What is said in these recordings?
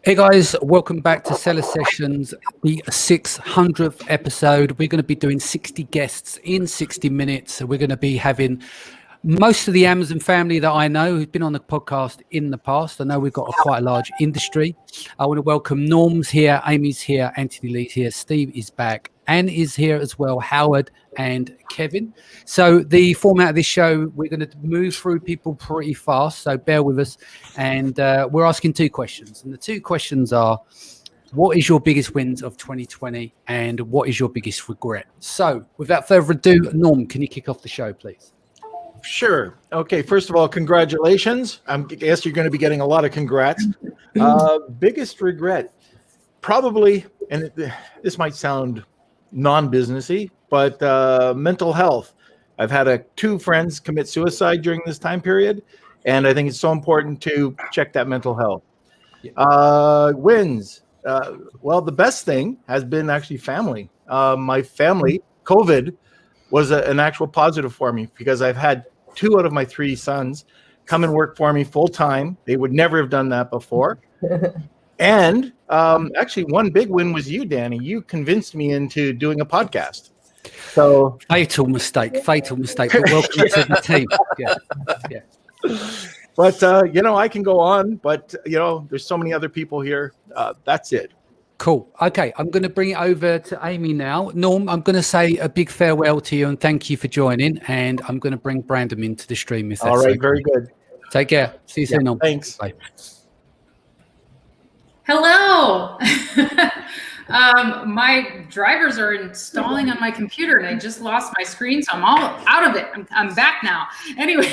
Hey guys, welcome back to Cellar Sessions, the 600th episode. We're going to be doing 60 guests in 60 minutes. So we're going to be having most of the Amazon family that I know who's been on the podcast in the past. I know we've got quite a large industry. I want to welcome Norm's here, Amy's here, Anthony Lee's here, Steve is back, Anne is here as well, Howard and Kevin. So the format of this show, we're going to move through people pretty fast, so bear with us. And we're asking two questions. And the two questions are, what is your biggest wins of 2020 and what is your biggest regret? So without further ado, Norm, can you kick off the show, please? Sure. Okay. First of all, congratulations. I guess you're going to be getting a lot of congrats. Biggest regret, probably, and this might sound non-businessy, but mental health. I've had two friends commit suicide during this time period, and I think it's so important to check that mental health. Wins. Well, the best thing has been actually family. My family, COVID, was an actual positive for me because I've had 2 out of my 3 sons come and work for me full time. They would never have done that before. And actually, one big win was you, Danny. You convinced me into doing a podcast. So fatal mistake. But welcome to the team. Yeah. But I can go on. But there's so many other people here. That's it. Cool. Okay, I'm going to bring it over to Amy now. Norm, I'm going to say a big farewell to you and thank you for joining. And I'm going to bring Brandon into the stream. All right, very good. Take care. See you soon, Norm. Thanks. Bye. Hello. My drivers are installing on my computer and I just lost my screen, so I'm all out of it. I'm back now. Anyway,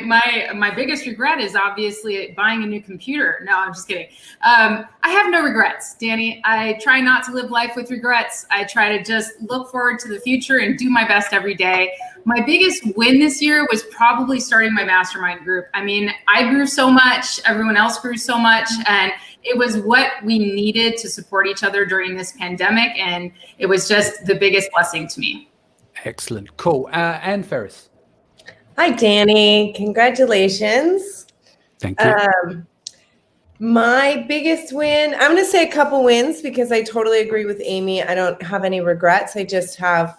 my biggest regret is obviously buying a new computer. No, I'm just kidding. I have no regrets, Danny. I try not to live life with regrets. I try to just look forward to the future and do my best every day. My biggest win this year was probably starting my mastermind group. I mean, I grew so much, everyone else grew so much, and it was what we needed to support each other during this pandemic, and it was just the biggest blessing to me. Excellent. Cool. Anne Ferris. Hi, Danny. Congratulations. Thank you. My biggest win, I'm going to say a couple wins because I totally agree with Amy. I don't have any regrets. I just have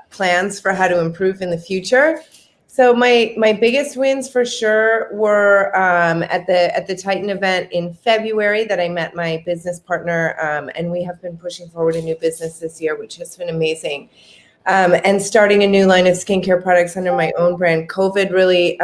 plans for how to improve in the future. So my biggest wins for sure were at the Titan event in February that I met my business partner, and we have been pushing forward a new business this year, which has been amazing. And starting a new line of skincare products under my own brand. COVID really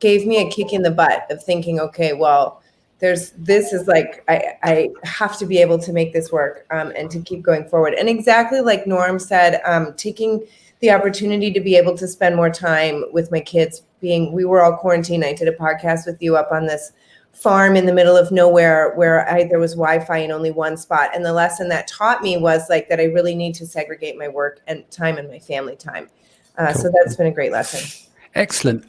gave me a kick in the butt of thinking, okay, well, this is like, I have to be able to make this work and to keep going forward. And exactly like Norm said, taking the opportunity to be able to spend more time with my kids, we were all quarantined. I did a podcast with you up on this farm in the middle of nowhere where there was Wi-Fi in only one spot. And the lesson that taught me was like that I really need to segregate my work and time and my family time. So that's been a great lesson. Excellent.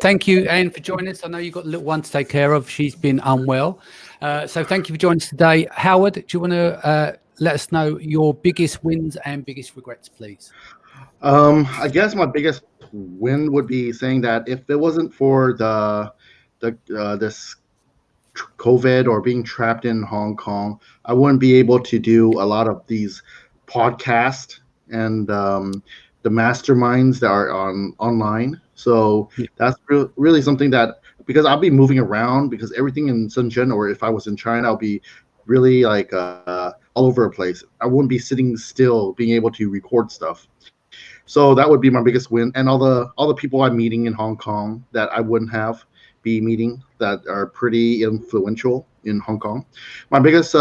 Thank you, Anne, for joining us. I know you've got a little one to take care of. She's been unwell. So thank you for joining us today. Howard, do you want to let us know your biggest wins and biggest regrets, please? I guess my biggest win would be saying that if it wasn't for this COVID or being trapped in Hong Kong, I wouldn't be able to do a lot of these podcasts and the masterminds that are online. So that's really something that, because I'll be moving around, because everything in Shenzhen, or if I was in China, I'll be really like all over the place. I wouldn't be sitting still, being able to record stuff. So that would be my biggest win. And all the people I'm meeting in Hong Kong that I wouldn't have be meeting that are pretty influential in Hong Kong. My biggest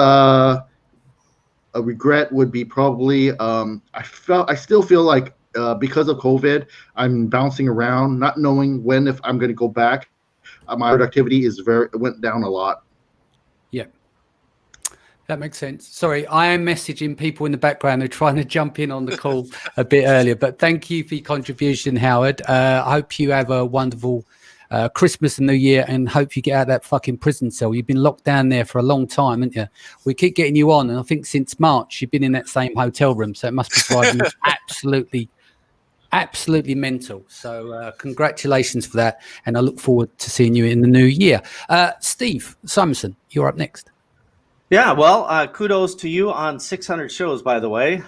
regret would be probably I still feel like because of COVID, I'm bouncing around, not knowing if I'm going to go back. My productivity went down a lot. Yeah. That makes sense. Sorry, I am messaging people in the background who are trying to jump in on the call a bit earlier, but thank you for your contribution, Howard. I hope you have a wonderful Christmas and New Year, and hope you get out of that fucking prison cell. You've been locked down there for a long time, haven't you? We keep getting you on, and I think since March you've been in that same hotel room, so it must be driving you absolutely absolutely mental. So congratulations for that. And I look forward to seeing you in the new year. Steve Simonson, you're up next. Yeah, well, kudos to you on 600 shows, by the way.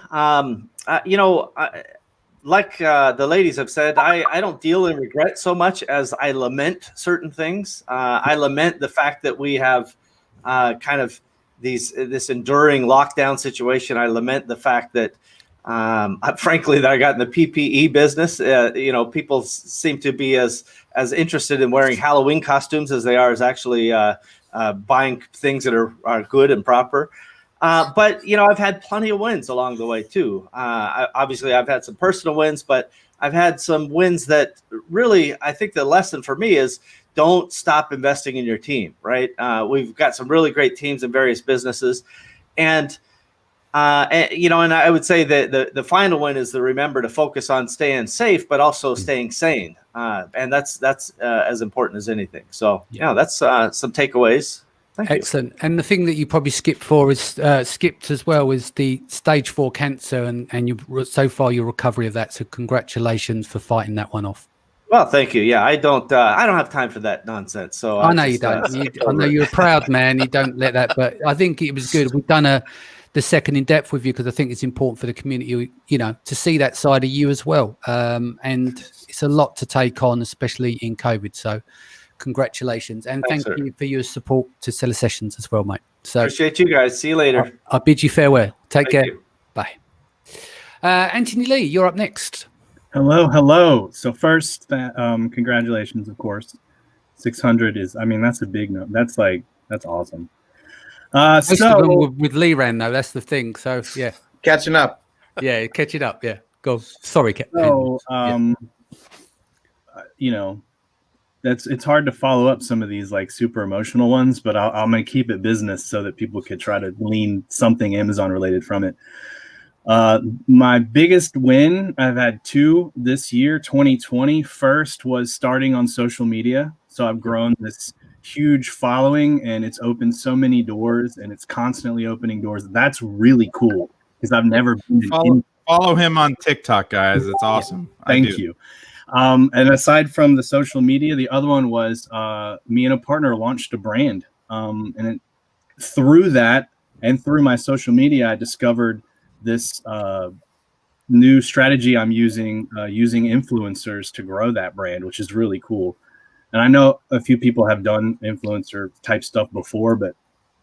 Like the ladies have said, I don't deal in regret so much as I lament certain things. I lament the fact that we have kind of this enduring lockdown situation. I lament the fact that, frankly, that I got in the PPE business. People seem to be as interested in wearing Halloween costumes as they are as actually buying things that are good and proper. But I've had plenty of wins along the way too. Obviously, I've had some personal wins, but I've had some wins that really, I think the lesson for me is don't stop investing in your team. Right? We've got some really great teams in various businesses, and I would say that the final win is to remember to focus on staying safe, but also staying sane, and that's as important as anything. So that's some takeaways. Excellent. And the thing that you probably skipped as well is the stage 4 cancer, and so far your recovery of that. So congratulations for fighting that one off. Well, thank you. Yeah, I don't have time for that nonsense. So I know you don't. I know you're a proud man. You don't let that. But I think it was good. We've done the second in depth with you because I think it's important for the community, to see that side of you as well. And it's a lot to take on, especially in COVID. So congratulations, and thank you for your support to Cellar Sessions as well, mate. So appreciate you guys. See you later. I bid you farewell. Take care. Bye. Anthony Lee, you're up next. Hello. So first, congratulations, of course. 600 is, that's a big note. That's awesome. Most of them with Liran, though, that's the thing. So yeah, catching up. Yeah, catching up. Yeah, go. Sorry, so it's hard to follow up some of these like super emotional ones, but I'm gonna keep it business so that people could try to glean something Amazon related from it. My biggest win, I've had 2 this year, 2020. First was starting on social media. So I've grown this huge following, and it's opened so many doors, and it's constantly opening doors. That's really cool because I've never been follow him on TikTok, guys. It's awesome. Thank you. And aside from the social media, the other one was me and a partner launched a brand. Through that and through my social media, I discovered this new strategy I'm using influencers to grow that brand, which is really cool. And I know a few people have done influencer type stuff before, but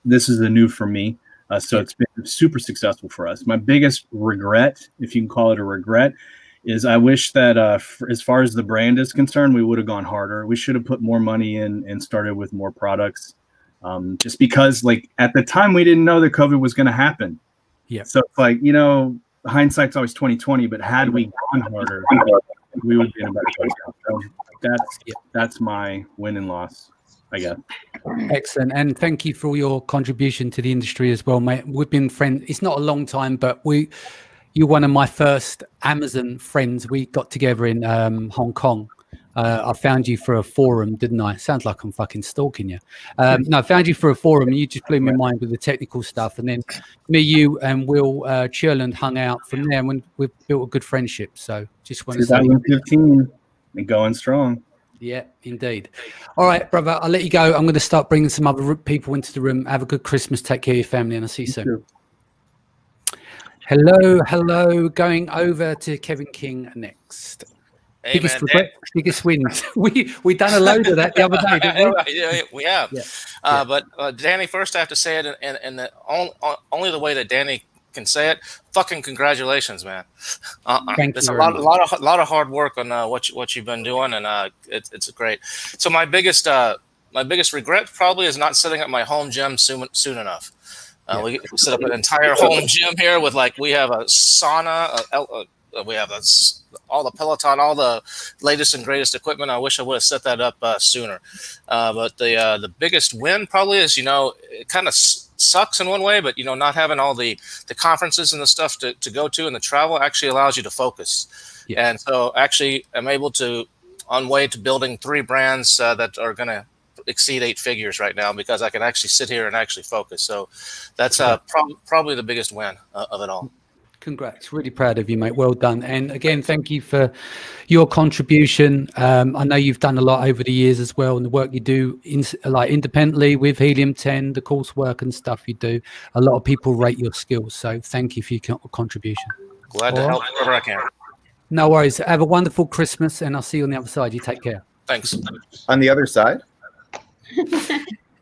this is a new for me. So it's been super successful for us. My biggest regret, if you can call it a regret, is I wish that as far as the brand is concerned, we would have gone harder. We should have put more money in and started with more products. Just because at the time we didn't know that COVID was going to happen. Yeah. So it's hindsight's always 20/20, but had we gone harder, we would be in a better place. So that's my win and loss, I guess. Excellent. And thank you for your contribution to the industry as well, mate. We've been friends. It's not a long time, but you're one of my first Amazon friends. We got together in Hong Kong. I found you for a forum, didn't I? Sounds like I'm fucking stalking you. No, I found you for a forum, and you just blew my mind with the technical stuff. And then me, you, and Will Churland hung out from there, and we've built a good friendship. So just want to say 2015 and going strong. Yeah, indeed. All right, brother, I'll let you go. I'm going to start bringing some other people into the room. Have a good Christmas. Take care of your family, and I'll see you soon. Hello. Going over to Kevin King next. Hey, biggest wins. We done a load of that the other day, didn't we? Yeah, we have. Yeah. But Danny, first I have to say it in the only the way that Danny can say it. Fucking congratulations, man. Thank it's you. A lot of hard work on what you've been doing, and it's great. So my biggest regret probably is not setting up my home gym soon enough. We set up an entire home gym here with we have a sauna, we have all the Peloton, all the latest and greatest equipment. I wish I would have set that up sooner. But the biggest win probably is, it kind of sucks in one way, but, not having all the conferences and the stuff to go to and the travel actually allows you to focus. Yeah. And so actually I'm able to, on way to building 3 brands that are going to exceed 8 figures right now because I can actually sit here and actually focus. So that's probably the biggest win of it all. Congrats. Really proud of you, mate. Well done. And again, thank you for your contribution. I know you've done a lot over the years as well, and the work you do independently with Helium 10, the coursework and stuff you do. A lot of people rate your skills. So thank you for your contribution. Glad to help wherever I can. No worries. Have a wonderful Christmas, and I'll see you on the other side. You take care. Thanks. On the other side?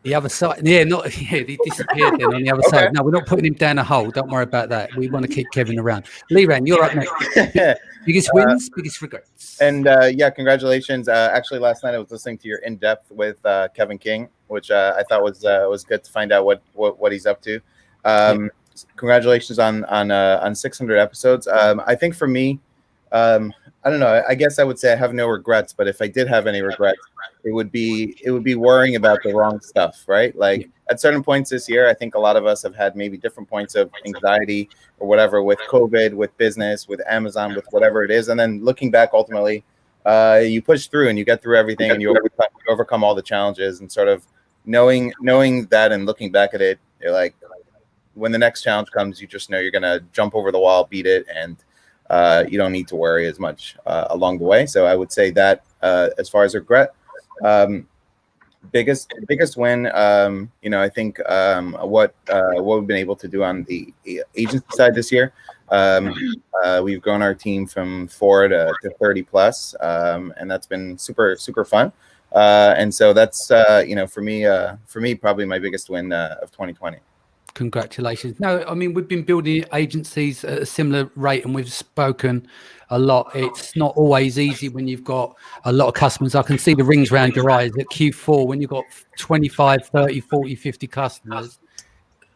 The other side, he disappeared then on the other side. No, we're not putting him down a hole. Don't worry about that. We want to keep Kevin around. Liran, you're up next. Biggest wins, biggest regrets. And congratulations. Actually, last night I was listening to your in-depth with Kevin King, which I thought was good to find out what he's up to. Congratulations on 600 episodes. I think for me, I don't know. I guess I would say I have no regrets, but if I did have any regrets, it would be worrying about the wrong stuff, right? Like at certain points this year, I think a lot of us have had maybe different points of anxiety or whatever with COVID, with business, with Amazon, with whatever it is. And then looking back, ultimately, you push through and you get through everything and you overcome all the challenges, and sort of knowing that and looking back at it, you're like, when the next challenge comes, you just know you're going to jump over the wall, beat it, and you don't need to worry as much along the way. So I would say that as far as regret, biggest win, I think what we've been able to do on the agency side this year, we've grown our team from 4 to 30 plus, and that's been super fun. And so that's for me probably my biggest win of 2020. Congratulations. No, I mean, we've been building agencies at a similar rate, and we've spoken a lot. It's not always easy when you've got a lot of customers. I can see the rings around your eyes at Q4 when you've got 25, 30, 40, 50 customers.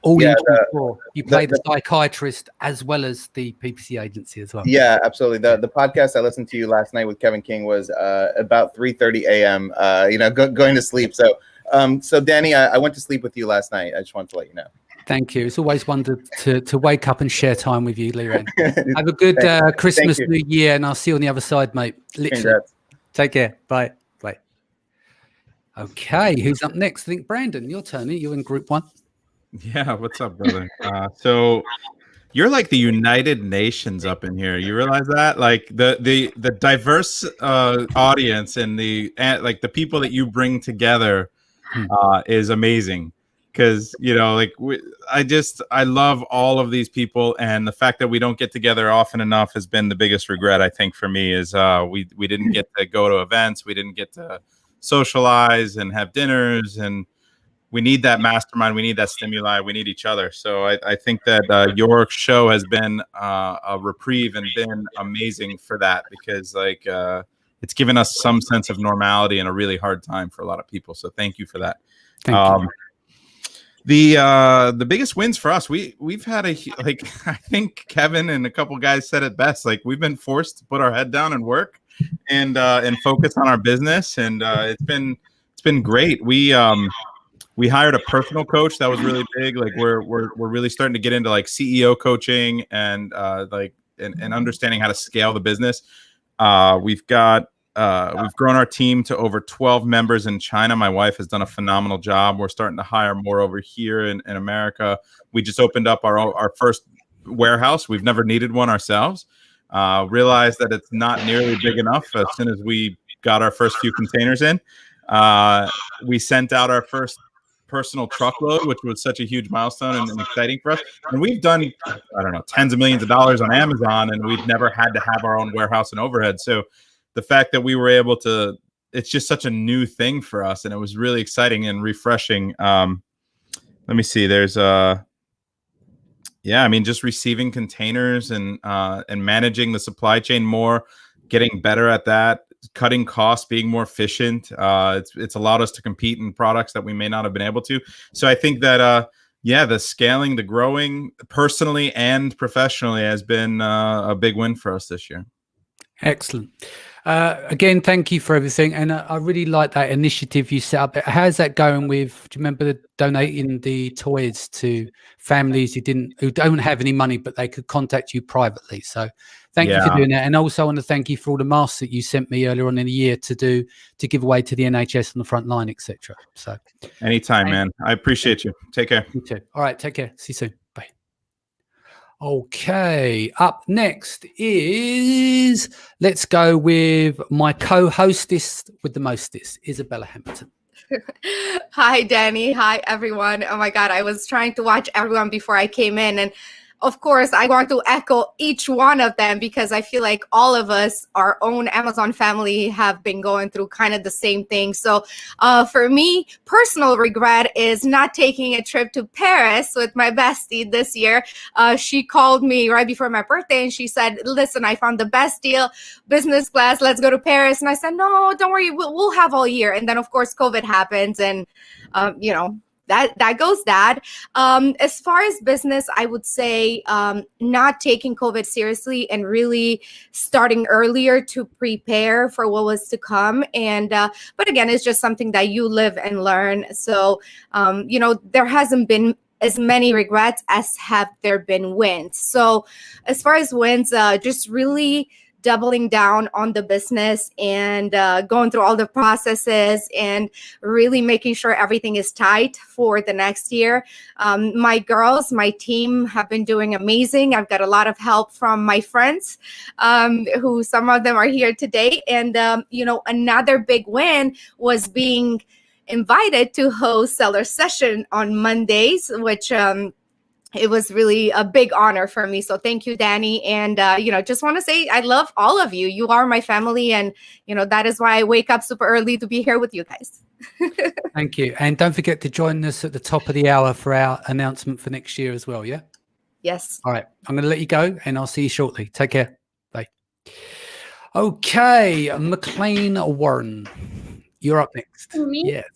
All in Q4. You play the psychiatrist as well as the PPC agency as well. Yeah, absolutely. The podcast I listened to you last night with Kevin King was about 3:30 a.m. Going to sleep. So Danny, I went to sleep with you last night. I just wanted to let you know. Thank you. It's always wonderful to wake up and share time with you, Liran. Have a good Christmas, New Year, and I'll see you on the other side, mate. Literally. Congrats. Take care. Bye. Bye. Okay, who's up next? I think Brandon, your turn. You're in Group 1. Yeah, what's up, brother? So you're like the United Nations up in here. You realize that? Like the diverse audience and the people that you bring together is amazing. Because I love all of these people, and the fact that we don't get together often enough has been the biggest regret, I think, for me. Is we didn't get to go to events, we didn't get to socialize and have dinners, and we need that mastermind, we need that stimuli, we need each other. So I think that your show has been a reprieve and been amazing for that, because it's given us some sense of normality in a really hard time for a lot of people. So thank you for that. Thank you. The biggest wins for us, we've had I think Kevin and a couple guys said it best. Like, we've been forced to put our head down and work and focus on our business, and it's been great. We hired a personal coach that was really big. Like, we're really starting to get into like CEO coaching and and understanding how to scale the business. We've grown our team to over 12 members in China. My wife has done a phenomenal job. We're starting to hire more over here in America. We just opened up our first warehouse. We've never needed one ourselves. Realized that it's not nearly big enough. As soon as we got our first few containers in, we sent out our first personal truckload, which was such a huge milestone and exciting for us. And we've done, tens of millions of dollars on Amazon, and we've never had to have our own warehouse and overhead. So the fact that we were able to, it's just such a new thing for us, and it was really exciting and refreshing. Let me see. There's just receiving containers and managing the supply chain more, getting better at that, cutting costs, being more efficient. It's allowed us to compete in products that we may not have been able to. So I think that the scaling, the growing personally and professionally has been a big win for us this year. Excellent. Again, thank you for everything. And I really like that initiative you set up. How's that going with, do you remember donating the toys to families who don't have any money, but they could contact you privately? So thank you for doing that. And also I want to thank you for all the masks that you sent me earlier on in the year to give away to the NHS on the front line, etc. So anytime, man. I appreciate you. Take care. You too. All right. Take care. See you soon. Bye. Okay, up next is, let's go with my co-hostess with the mostest, Izabela Hamilton. Hi, Danny. Hi, everyone. Oh my God, I was trying to watch everyone before I came in. And of course, I want to echo each one of them because I feel like all of us, our own Amazon family, have been going through kind of the same thing. So for me, personal regret is not taking a trip to Paris with my bestie this year. She called me right before my birthday and she said, listen, I found the best deal, business class, let's go to Paris. And I said, no, don't worry, we'll have all year. And then, of course, COVID happens and, that goes that. As far as business, I would say not taking COVID seriously and really starting earlier to prepare for what was to come. And but again, it's just something that you live and learn. So there hasn't been as many regrets as have there been wins. So as far as wins, just really doubling down on the business and going through all the processes and really making sure everything is tight for the next year. My girls, my team have been doing amazing. I've got a lot of help from my friends, who some of them are here today. And, another big win was being invited to host Seller Session on Mondays, which it was really a big honor for me. So thank you, Danny. And, just want to say I love all of you. You are my family. And, that is why I wake up super early to be here with you guys. Thank you. And don't forget to join us at the top of the hour for our announcement for next year as well. Yeah. Yes. All right. I'm going to let you go and I'll see you shortly. Take care. Bye. Okay. McClain Warren, you're up next. Me? Yes.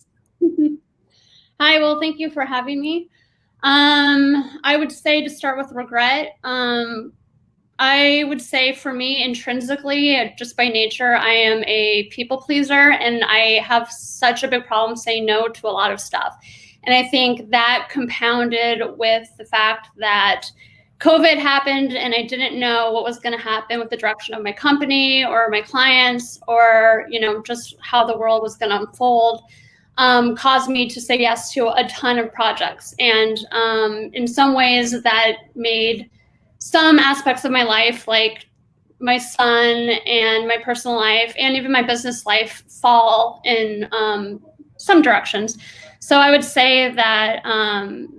Hi. Well, thank you for having me. I would say to start with regret. I would say for me intrinsically, just by nature, I am a people pleaser and I have such a big problem saying no to a lot of stuff. And I think that compounded with the fact that COVID happened and I didn't know what was going to happen with the direction of my company or my clients or, just how the world was going to unfold. Caused me to say yes to a ton of projects. And in some ways that made some aspects of my life, like my son and my personal life and even my business life, fall in some directions. So I would say that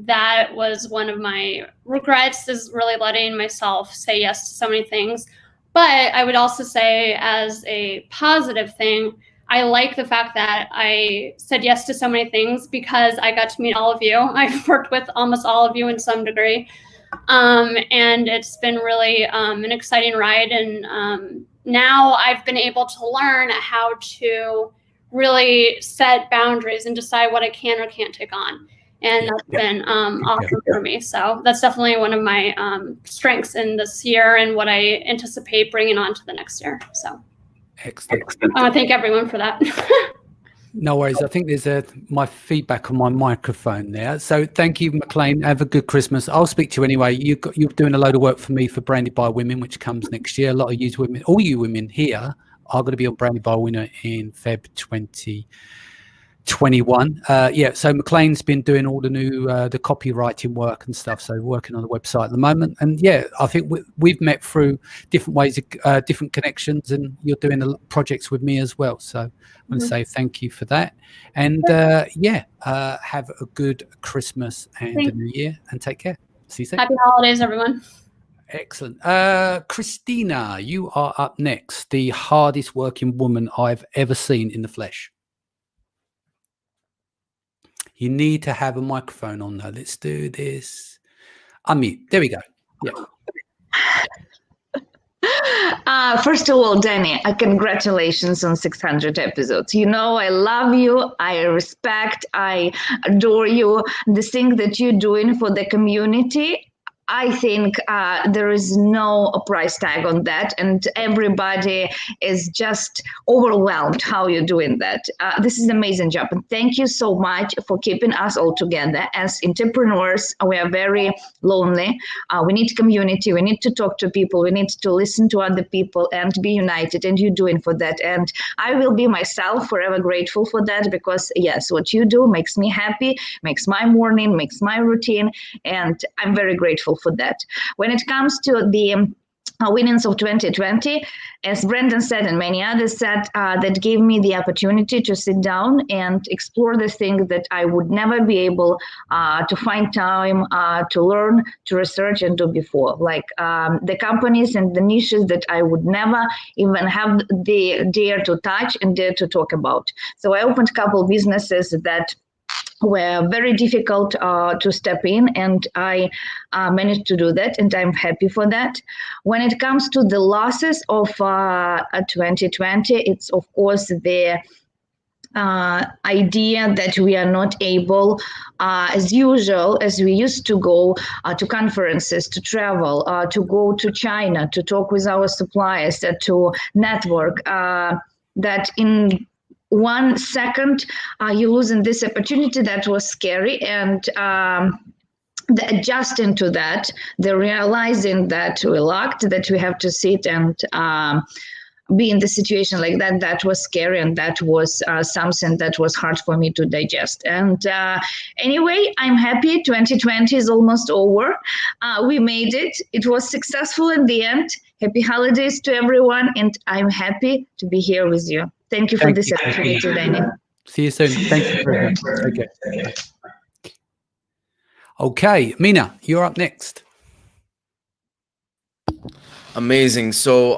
that was one of my regrets, is really letting myself say yes to so many things. But I would also say as a positive thing, I like the fact that I said yes to so many things because I got to meet all of you. I've worked with almost all of you in some degree. And it's been really an exciting ride. And now I've been able to learn how to really set boundaries and decide what I can or can't take on. And that's been awesome for me. So that's definitely one of my strengths in this year and what I anticipate bringing on to the next year. So. Excellent. I want to thank everyone for that. No worries. I think there's my feedback on my microphone there. So thank you, McClain. Have a good Christmas. I'll speak to you anyway. You're doing a load of work for me for Branded by Women, which comes next year. A lot of you women, all you women here are going to be on Branded by Women in Feb 2021. So McClain's been doing all the new the copywriting work and stuff, so working on the website at the moment. And I think we've met through different ways of different connections, and you're doing projects with me as well, so I want to say thank you for that. And have a good Christmas and a new year, and take care. See you soon. Happy holidays, everyone. Excellent. Krystsina, you are up next. The hardest working woman I've ever seen in the flesh. You need to have a microphone on though. Let's do this. Unmute. There we go. Yeah. First of all, Danny, congratulations on 600 episodes. I love you. I respect, I adore you. The thing that you're doing for the community, I think there is no price tag on that, and everybody is just overwhelmed how you're doing that. This is an amazing job, and thank you so much for keeping us all together. As entrepreneurs, we are very lonely. We need community. We need to talk to people. We need to listen to other people and be united, and you're doing for that. And I will be myself forever grateful for that, because yes, what you do makes me happy, makes my morning, makes my routine, and I'm very grateful grateful for that. When it comes to the winnings of 2020, as Brendan said and many others said, that gave me the opportunity to sit down and explore the things that I would never be able to find time to learn, to research and do before, like the companies and the niches that I would never even have the dare to touch and dare to talk about. So I opened a couple businesses that were very difficult to step in, and I managed to do that, and I'm happy for that. When it comes to the losses of 2020, it's of course the idea that we are not able, as usual, as we used to go to conferences, to travel, to go to China, to talk with our suppliers, to network, that in 1 second you losing this opportunity. That was scary, and the adjusting to that, the realizing that we're locked, that we have to sit and be in the situation like that, that was scary, and that was something that was hard for me to digest. And anyway, I'm happy. 2020 is almost over. We made it. It was successful in the end. Happy holidays to everyone, and I'm happy to be here with you. Thank you for this opportunity, Danny. See you soon. Thank you very much. Okay. Okay, Mina, you're up next. Amazing. So,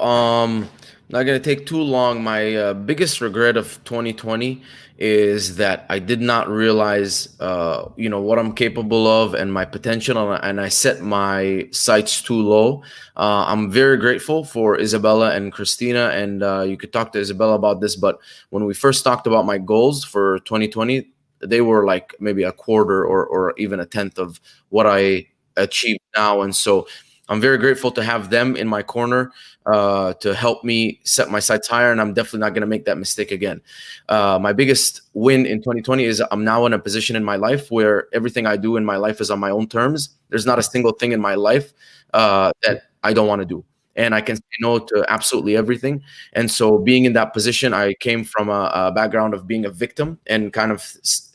not going to take too long. My biggest regret of 2020 is that I did not realize, what I'm capable of and my potential, and I set my sights too low. I'm very grateful for Izabela and Krystsina, and you could talk to Izabela about this, but when we first talked about my goals for 2020, they were like maybe a quarter or even a tenth of what I achieved now. And so I'm very grateful to have them in my corner to help me set my sights higher, and I'm definitely not going to make that mistake again. My biggest win in 2020 is I'm now in a position in my life where everything I do in my life is on my own terms. There's not a single thing in my life that I don't want to do, and I can say no to absolutely everything. And so being in that position, I came from a background of being a victim and kind of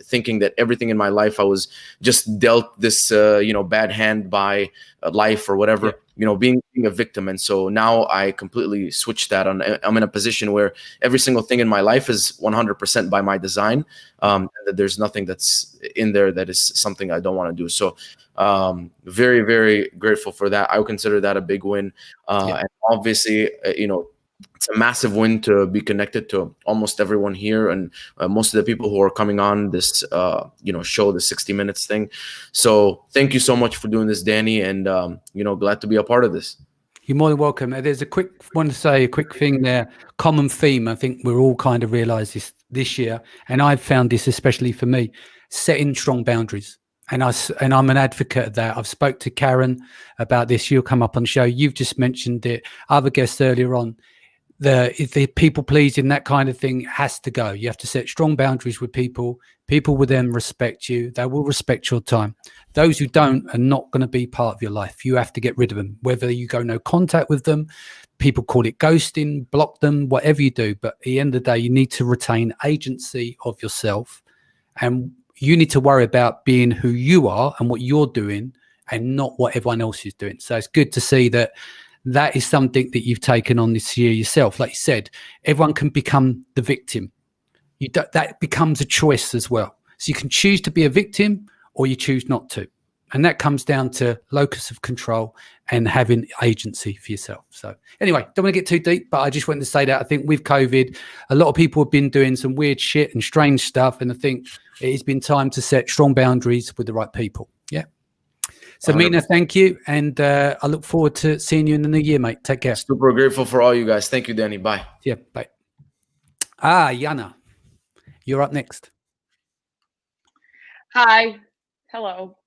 thinking that everything in my life I was just dealt this bad hand by life or whatever, being a victim. And so now I completely switched that on. I'm in a position where every single thing in my life is 100% by my design, and that there's nothing that's in there that is something I don't want to do. So very, very grateful for that. I would consider that a big win. And obviously, it's a massive win to be connected to almost everyone here and most of the people who are coming on this, show, the 60 Minutes thing. So thank you so much for doing this, Danny, and, glad to be a part of this. You're more than welcome. There's a quick thing there, common theme. I think we're all kind of realized this year, and I've found this especially for me, setting strong boundaries. And I'm an advocate of that. I've spoke to Karyn about this. You'll come up on the show. You've just mentioned it. Other guests earlier on. The people pleasing, that kind of thing has to go. You have to set strong boundaries with people. People will then respect you. They will respect your time. Those who don't are not going to be part of your life. You have to get rid of them, whether you go no contact with them. People call it ghosting, block them, whatever you do. But at the end of the day, you need to retain agency of yourself. And you need to worry about being who you are and what you're doing and not what everyone else is doing. So it's good to see that is something that you've taken on this year yourself. Like you said, everyone can become the victim. That becomes a choice as well. So you can choose to be a victim or you choose not to. And that comes down to locus of control and having agency for yourself. So anyway, don't want to get too deep, but I just wanted to say that I think with COVID, a lot of people have been doing some weird shit and strange stuff. And I think it has been time to set strong boundaries with the right people. Yeah. So Mina, thank you. And I look forward to seeing you in the new year, mate. Take care. Super grateful for all you guys. Thank you, Danny. Bye. Yeah, bye. Jana, you're up next. Hi. Hello.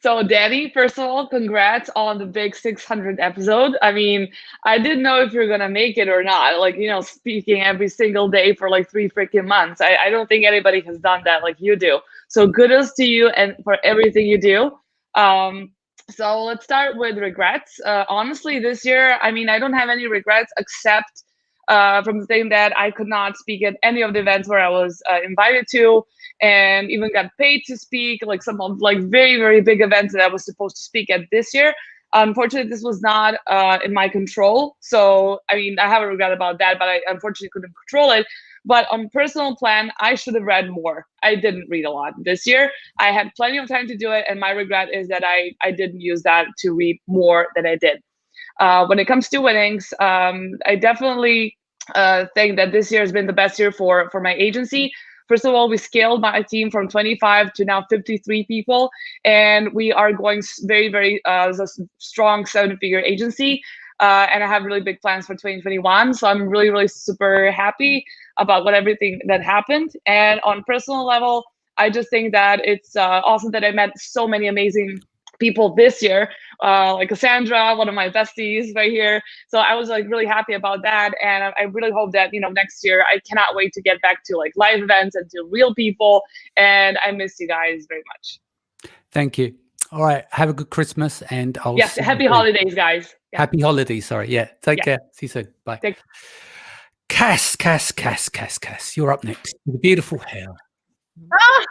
So Danny, first of all, congrats on the big 600 episode. I mean, I didn't know if you're going to make it or not. Like, speaking every single day for like 3 freaking months. I don't think anybody has done that like you do. So kudos to you and for everything you do. So let's start with regrets. Honestly, this year, I mean, I don't have any regrets except from saying that I could not speak at any of the events where I was invited to, and even got paid to speak, like some of like very, very big events that I was supposed to speak at this year. Unfortunately, this was not in my control. So, I mean, I have a regret about that, but I unfortunately couldn't control it. But on personal plan, I should have read more. I didn't read a lot this year. I had plenty of time to do it. And my regret is that I didn't use that to read more than I did. When it comes to winnings, I definitely think that this year has been the best year for my agency. First of all, we scaled my team from 25 to now 53 people, and we are going very, very strong 7-figure agency. And I have really big plans for 2021. So I'm really, really super happy about everything that happened. And on personal level, I just think that it's awesome that I met so many amazing people this year, like Cassandra, one of my besties right here. So I was like really happy about that. And I really hope that, next year, I cannot wait to get back to like live events and to real people. And I miss you guys very much. Thank you. All right. Have a good Christmas, and I'll yes, happy holidays, guys. Yeah. Happy holidays. Sorry. Yeah. Take care. See you soon. Bye. Cass, you're up next with the beautiful hair. Oh,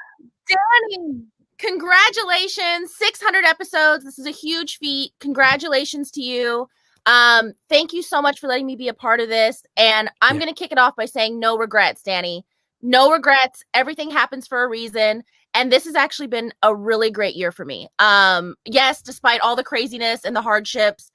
Danny, congratulations. 600 episodes. This is a huge feat. Congratulations to you. Thank you so much for letting me be a part of this. And I'm going to kick it off by saying no regrets, Danny. No regrets. Everything happens for a reason. And this has actually been a really great year for me. Yes, despite all the craziness and the hardships,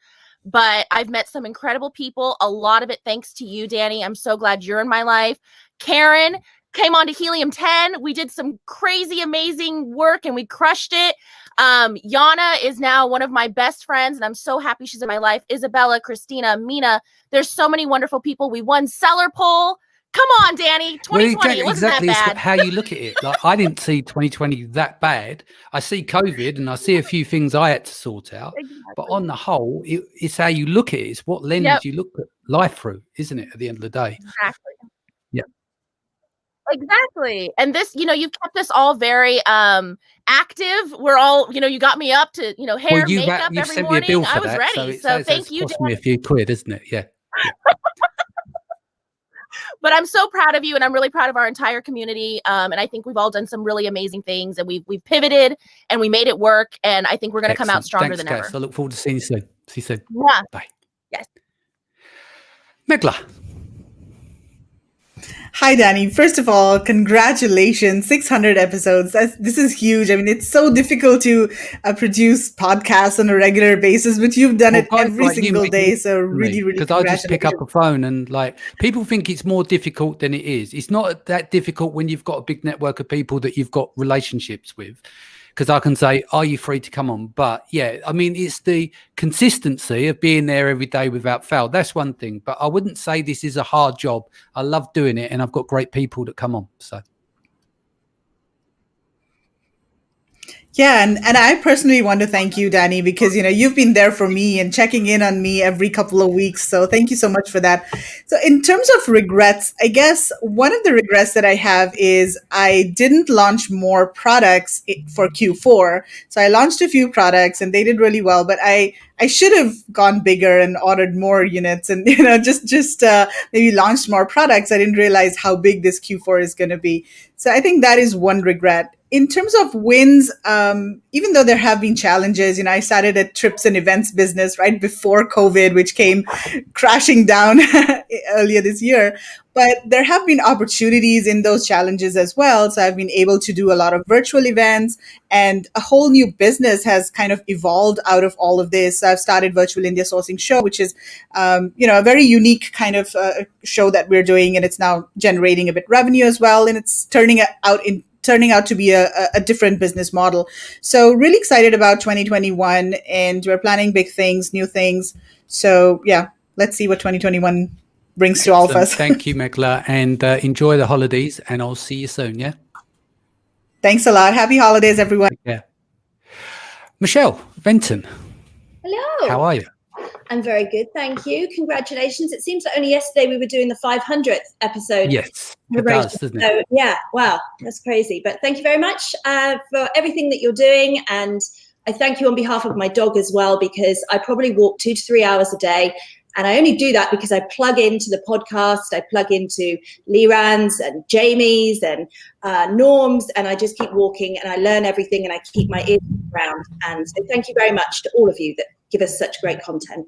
but I've met some incredible people. A lot of it thanks to you, Danny. I'm so glad you're in my life. Karyn came on to Helium 10. We did some crazy, amazing work and we crushed it. Jana is now one of my best friends and I'm so happy she's in my life. Izabela, Krystsina, Mina. There's so many wonderful people. We won Seller Poll. Come on, Danny. 2020 wasn't exactly that bad. How you look at it. Like, I didn't see 2020 that bad. I see COVID and I see a few things I had to sort out. Exactly. But on the whole, it's how you look at it. It's what lens you look at life through, isn't it? At the end of the day. Exactly. Yeah. Exactly. And this, you've kept us all very active. We're all, you got me up to, hair, makeup every sent morning. Me a bill for I was that, ready. So thank you. Cost me a few quid, isn't it? Yeah. But I'm so proud of you, and I'm really proud of our entire community. And I think we've all done some really amazing things, and we've pivoted, and we made it work. And I think we're going to come out stronger than ever. I look forward to seeing you soon. See you soon. Yeah. Bye. Yes. Meghla. Hi, Danny. First of all, congratulations. 600 episodes. This is huge. I mean, it's so difficult to produce podcasts on a regular basis, but you've done it every single day. So really, really because I just pick up a phone and people think it's more difficult than it is. It's not that difficult when you've got a big network of people that you've got relationships with. Because I can say, are you free to come on? But yeah, I mean, it's the consistency of being there every day without fail. That's one thing. But I wouldn't say this is a hard job. I love doing it and I've got great people that come on. So. Yeah, and I personally want to thank you, Danny, because, you've been there for me and checking in on me every couple of weeks. So thank you so much for that. So in terms of regrets, I guess one of the regrets that I have is I didn't launch more products for Q4. So I launched a few products and they did really well, but I should have gone bigger and ordered more units and, just maybe launched more products. I didn't realize how big this Q4 is going to be. So I think that is one regret. In terms of wins, even though there have been challenges, I started a trips and events business right before COVID, which came crashing down earlier this year. But there have been opportunities in those challenges as well. So I've been able to do a lot of virtual events and a whole new business has kind of evolved out of all of this. So I've started Virtual India Sourcing Show, which is, a very unique kind of show that we're doing. And it's now generating a bit revenue as well. And it's turning out to be a different business model. So really excited about 2021 and we're planning big things, new things. So yeah, let's see what 2021 brings to all of us. Thank you, Meghla, and enjoy the holidays and I'll see you soon. Yeah. Thanks a lot. Happy holidays, everyone. Yeah. Michele Venton. Hello. How are you? I'm very good, thank you. Congratulations. It seems like only yesterday we were doing the 500th episode. Yes, it does, doesn't it? So, yeah, wow, that's crazy. But thank you very much for everything that you're doing. And I thank you on behalf of my dog as well, because I probably walk 2 to 3 hours a day. And I only do that because I plug into the podcast, I plug into Liran's and Jamie's and Norm's, and I just keep walking and I learn everything and I keep my ears to the ground. And so thank you very much to all of you that give us such great content.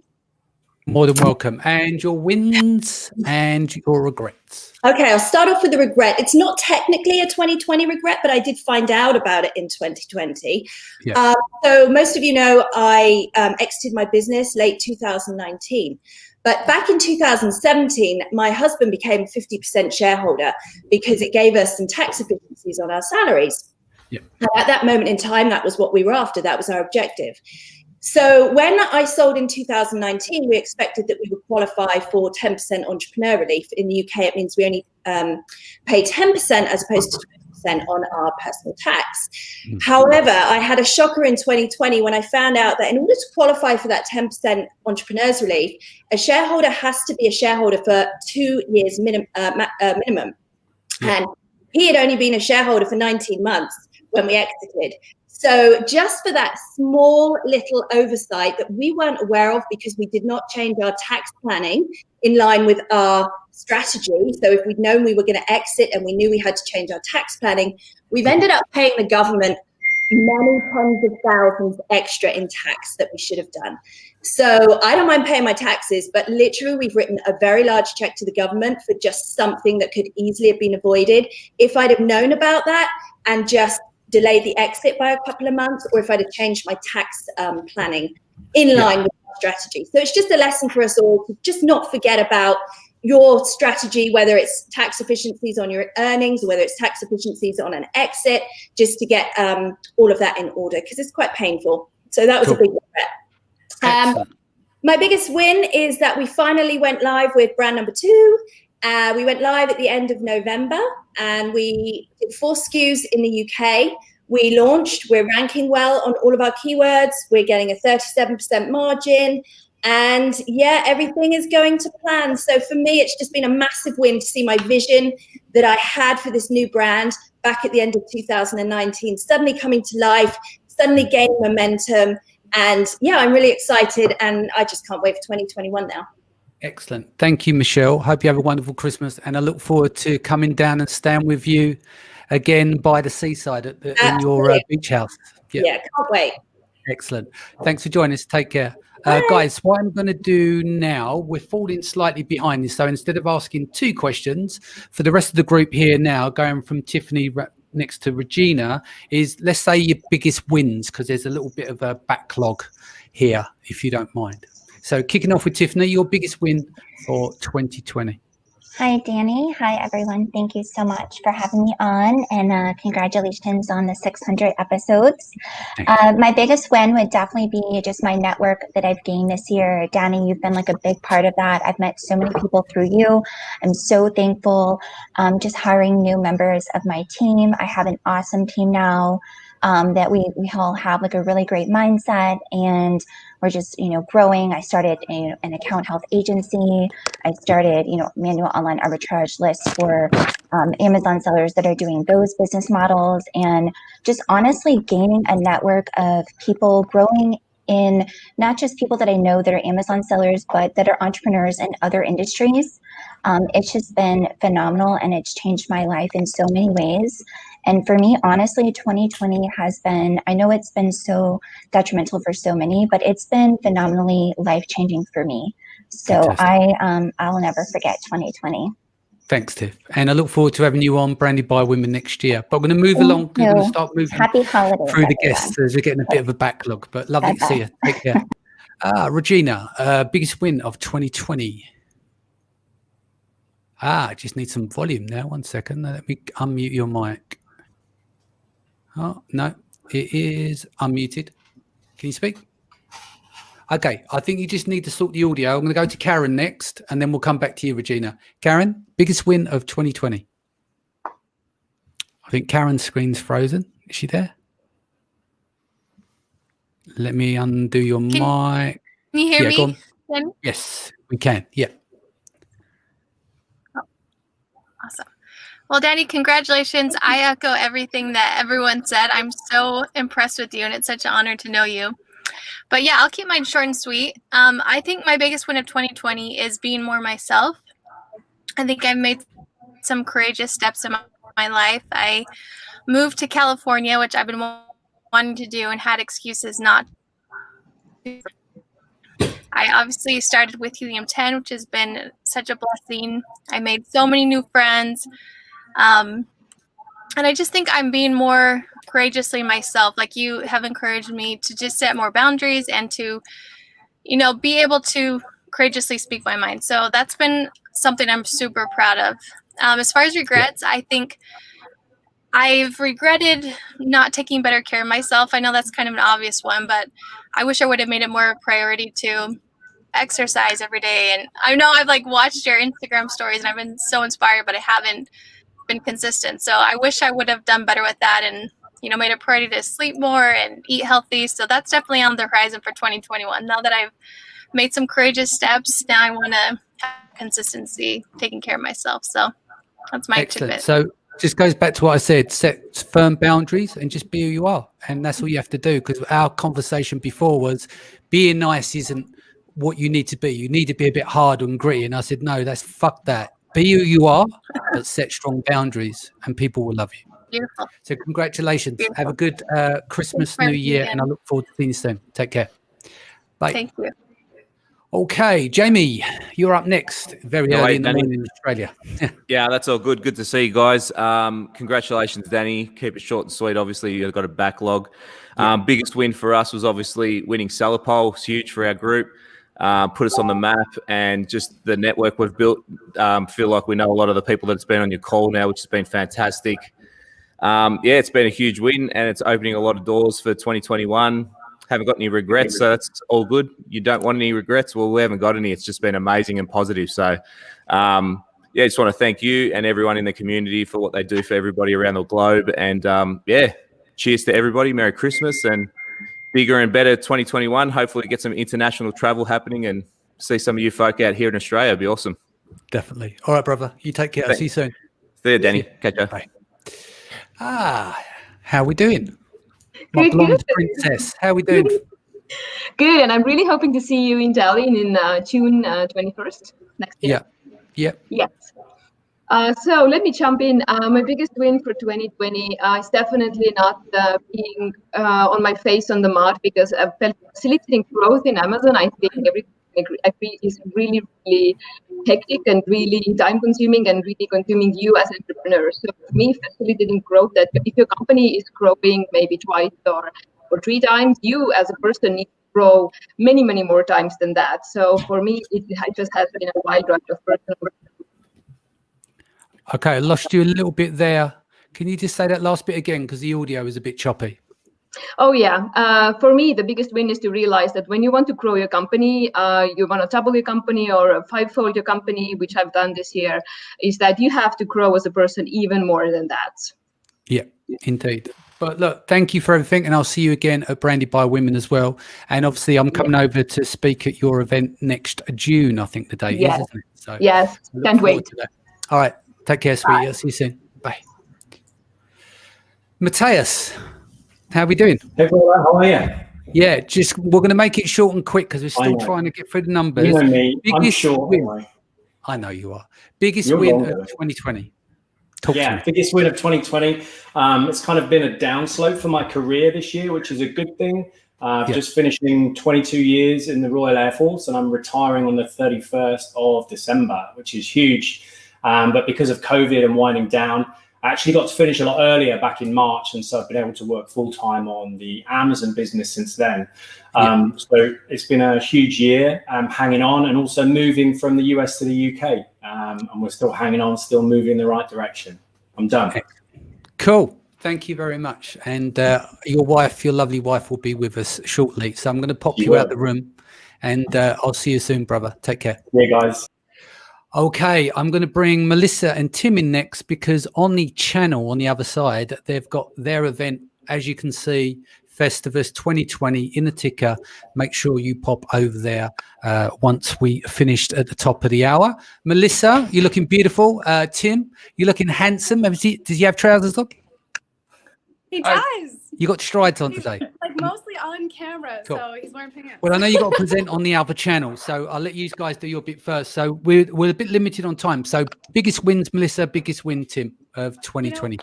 More than welcome. And your wins and your regrets. Okay, I'll start off with the regret. It's not technically a 2020 regret, but I did find out about it in 2020. Yeah. So most of you know I exited my business late 2019. But back in 2017, my husband became a 50% shareholder because it gave us some tax efficiencies on our salaries. Yeah. And at that moment in time, that was what we were after. That was our objective. So when I sold in 2019, we expected that we would qualify for 10% entrepreneur relief. In the UK, it means we only pay 10% as opposed to 20% on our personal tax. However, I had a shocker in 2020 when I found out that in order to qualify for that 10% entrepreneurs relief, a shareholder has to be a shareholder for 2 years minimum. And he had only been a shareholder for 19 months when we exited. So just for that small little oversight that we weren't aware of because we did not change our tax planning in line with our strategy. So if we'd known we were going to exit and we knew we had to change our tax planning, we've ended up paying the government many tens of thousands extra in tax that we should have done. So I don't mind paying my taxes, but literally we've written a very large check to the government for just something that could easily have been avoided if I'd have known about that and just delayed the exit by a couple of months, or if I'd have changed my tax planning in line with our strategy. So it's just a lesson for us all to just not forget about your strategy, whether it's tax efficiencies on your earnings, or whether it's tax efficiencies on an exit, just to get all of that in order, because it's quite painful. So that was a big regret. My biggest win is that we finally went live with brand number 2. We went live at the end of November and we did 4 SKUs in the UK. We launched, we're ranking well on all of our keywords. We're getting a 37% margin and yeah, everything is going to plan. So for me, it's just been a massive win to see my vision that I had for this new brand back at the end of 2019, suddenly coming to life, suddenly gaining momentum. And yeah, I'm really excited and I just can't wait for 2021 now. Excellent. Thank you, Michele. Hope you have a wonderful Christmas and I look forward to coming down and staying with you again by the seaside in your beach house. Yeah, can't wait. Excellent. Thanks for joining us. Take care. Guys, what I'm going to do now, we're falling slightly behind this. So instead of asking 2 questions for the rest of the group here now, going from Tiffany next to Regina, is let's say your biggest wins, because there's a little bit of a backlog here, if you don't mind. So kicking off with Tiffany, your biggest win for 2020. Hi, Danny. Hi, everyone. Thank you so much for having me on, and congratulations on the 600 episodes. My biggest win would definitely be just my network that I've gained this year. Danny, you've been like a big part of that. I've met so many people through you. I'm so thankful. Just hiring new members of my team. I have an awesome team now. That we all have like a really great mindset, and we're just, growing. I started an account health agency. I started, manual online arbitrage lists for Amazon sellers that are doing those business models, and just honestly gaining a network of people, growing in not just people that I know that are Amazon sellers, but that are entrepreneurs in other industries. It's just been phenomenal, and it's changed my life in so many ways. And for me, honestly, 2020 has been, I know it's been so detrimental for so many, but it's been phenomenally life-changing for me. So I'll never forget 2020. Thanks, Tiff. And I look forward to having you on Branded by Women next year. But we're going to move along. We're going to start moving Happy holidays, through the guests as we're getting a bit of a backlog. But lovely to see you. Take care. Regina, biggest win of 2020. I just need some volume now. 1 second. Let me unmute your mic. Oh, no, it is unmuted. Can you speak? Okay, I think you just need to sort the audio. I'm going to go to Karyn next, and then we'll come back to you, Regina. Karyn, biggest win of 2020. I think Karyn's screen's frozen. Is she there? Let me undo your mic. Can you hear me? Go on. Yes, we can. Yeah. Oh, awesome. Well, Danny, congratulations. I echo everything that everyone said. I'm so impressed with you, and it's such an honor to know you. But yeah, I'll keep mine short and sweet. I think my biggest win of 2020 is being more myself. I think I've made some courageous steps in my life. I moved to California, which I've been wanting to do and had excuses not to. I obviously started with Helium-10, which has been such a blessing. I made so many new friends. And I just think I'm being more courageously myself. Like, you have encouraged me to just set more boundaries and to, be able to courageously speak my mind. So that's been something I'm super proud of. As far as regrets, I think I've regretted not taking better care of myself. I know that's kind of an obvious one, but I wish I would have made it more a priority to exercise every day. And I know I've watched your Instagram stories and I've been so inspired, but I haven't been consistent. So I wish I would have done better with that and, made a priority to sleep more and eat healthy. So that's definitely on the horizon for 2021. Now that I've made some courageous steps, now I want to have consistency taking care of myself. So that's my tidbit. So just goes back to what I said, set firm boundaries and just be who you are. And that's all you have to do, because our conversation before was being nice isn't what you need to be. You need to be a bit hard and gritty. And I said, no, fuck that. Be who you are, but set strong boundaries and people will love you. Beautiful. So congratulations. Beautiful. Have a good Christmas, New Year, and I look forward to seeing you soon. Take care. Bye. Thank you. Okay, Jamie, you're up next. Very early in the morning in Australia. Yeah, that's all good. Good to see you guys. Congratulations, Danny. Keep it short and sweet. Obviously, you've got a backlog. Biggest win for us was obviously winning Salapole. It's huge for our group. Put us on the map, and just the network we've built. Feel like we know a lot of the people that's been on your call now, which has been fantastic. It's been a huge win, and it's opening a lot of doors for 2021. Haven't got any regrets, so that's all good. You don't want any regrets? Well, we haven't got any. It's just been amazing and positive. So, just want to thank you and everyone in the community for what they do for everybody around the globe. And, cheers to everybody. Merry Christmas, and bigger and better 2021. Hopefully get some international travel happening and see some of you folk out here in Australia. It'd be awesome. Definitely. All right, brother. You take care. I'll see you soon. See you, Danny. Catch you. Bye. How we doing? Good, blonde princess. How we doing? Good, and I'm really hoping to see you in Delhi in June 21st next year. Yeah. Yes. So let me jump in. My biggest win for 2020 is definitely not being on my face on the mud, because I've felt facilitating growth in Amazon. I think I feel is really, really hectic and really time consuming and really consuming you as entrepreneurs. So for me, facilitating growth, that if your company is growing maybe twice or 3 times, you as a person need to grow many, many more times than that. So for me, it just has been a wild ride of personal growth. Okay, I lost you a little bit there. Can you just say that last bit again, because the audio is a bit choppy? Oh, yeah. For me, the biggest win is to realize that when you want to grow your company, you want to double your company or 5-fold your company, which I've done this year, is that you have to grow as a person even more than that. Yeah, indeed. But look, thank you for everything. And I'll see you again at Branded by Women as well. And obviously, I'm coming over to speak at your event next June, I think the date is, isn't it? So yes, can't wait. All right. Take care, sweetie. I'll see you soon. Bye. Matthias, how are we doing? Hey, how are you? Yeah, we're going to make it short and quick because we're still trying to get through the numbers. You know me. I'm Biggest short. win. I know you are. Biggest You're win wrong, of though. 2020. Biggest win of 2020. It's kind of been a downslope for my career this year, which is a good thing. Just finishing 22 years in the Royal Air Force, and I'm retiring on the 31st of December, which is huge. But because of COVID and winding down, I actually got to finish a lot earlier back in March. And so I've been able to work full time on the Amazon business since then. So it's been a huge year hanging on, and also moving from the US to the UK. And we're still hanging on, still moving in the right direction. I'm done. Cool. Thank you very much. And your lovely wife, will be with us shortly. So I'm going to pop you out the room, and I'll see you soon, brother. Take care. Yeah, guys. Okay, I'm going to bring Melissa and Tim in next, because on the channel on the other side, they've got their event, as you can see, Festivus 2020 in the ticker. Make sure you pop over there once we finished at the top of the hour. Melissa, you're looking beautiful. Tim, you're looking handsome. Did you have trousers on? He does. You got strides on today. Like mostly on camera, Cool. so he's wearing pants. Well, I know you got to present on the other channel, so I'll let you guys do your bit first. So we're a bit limited on time. So biggest wins, Melissa, biggest win, Tim, of 2020.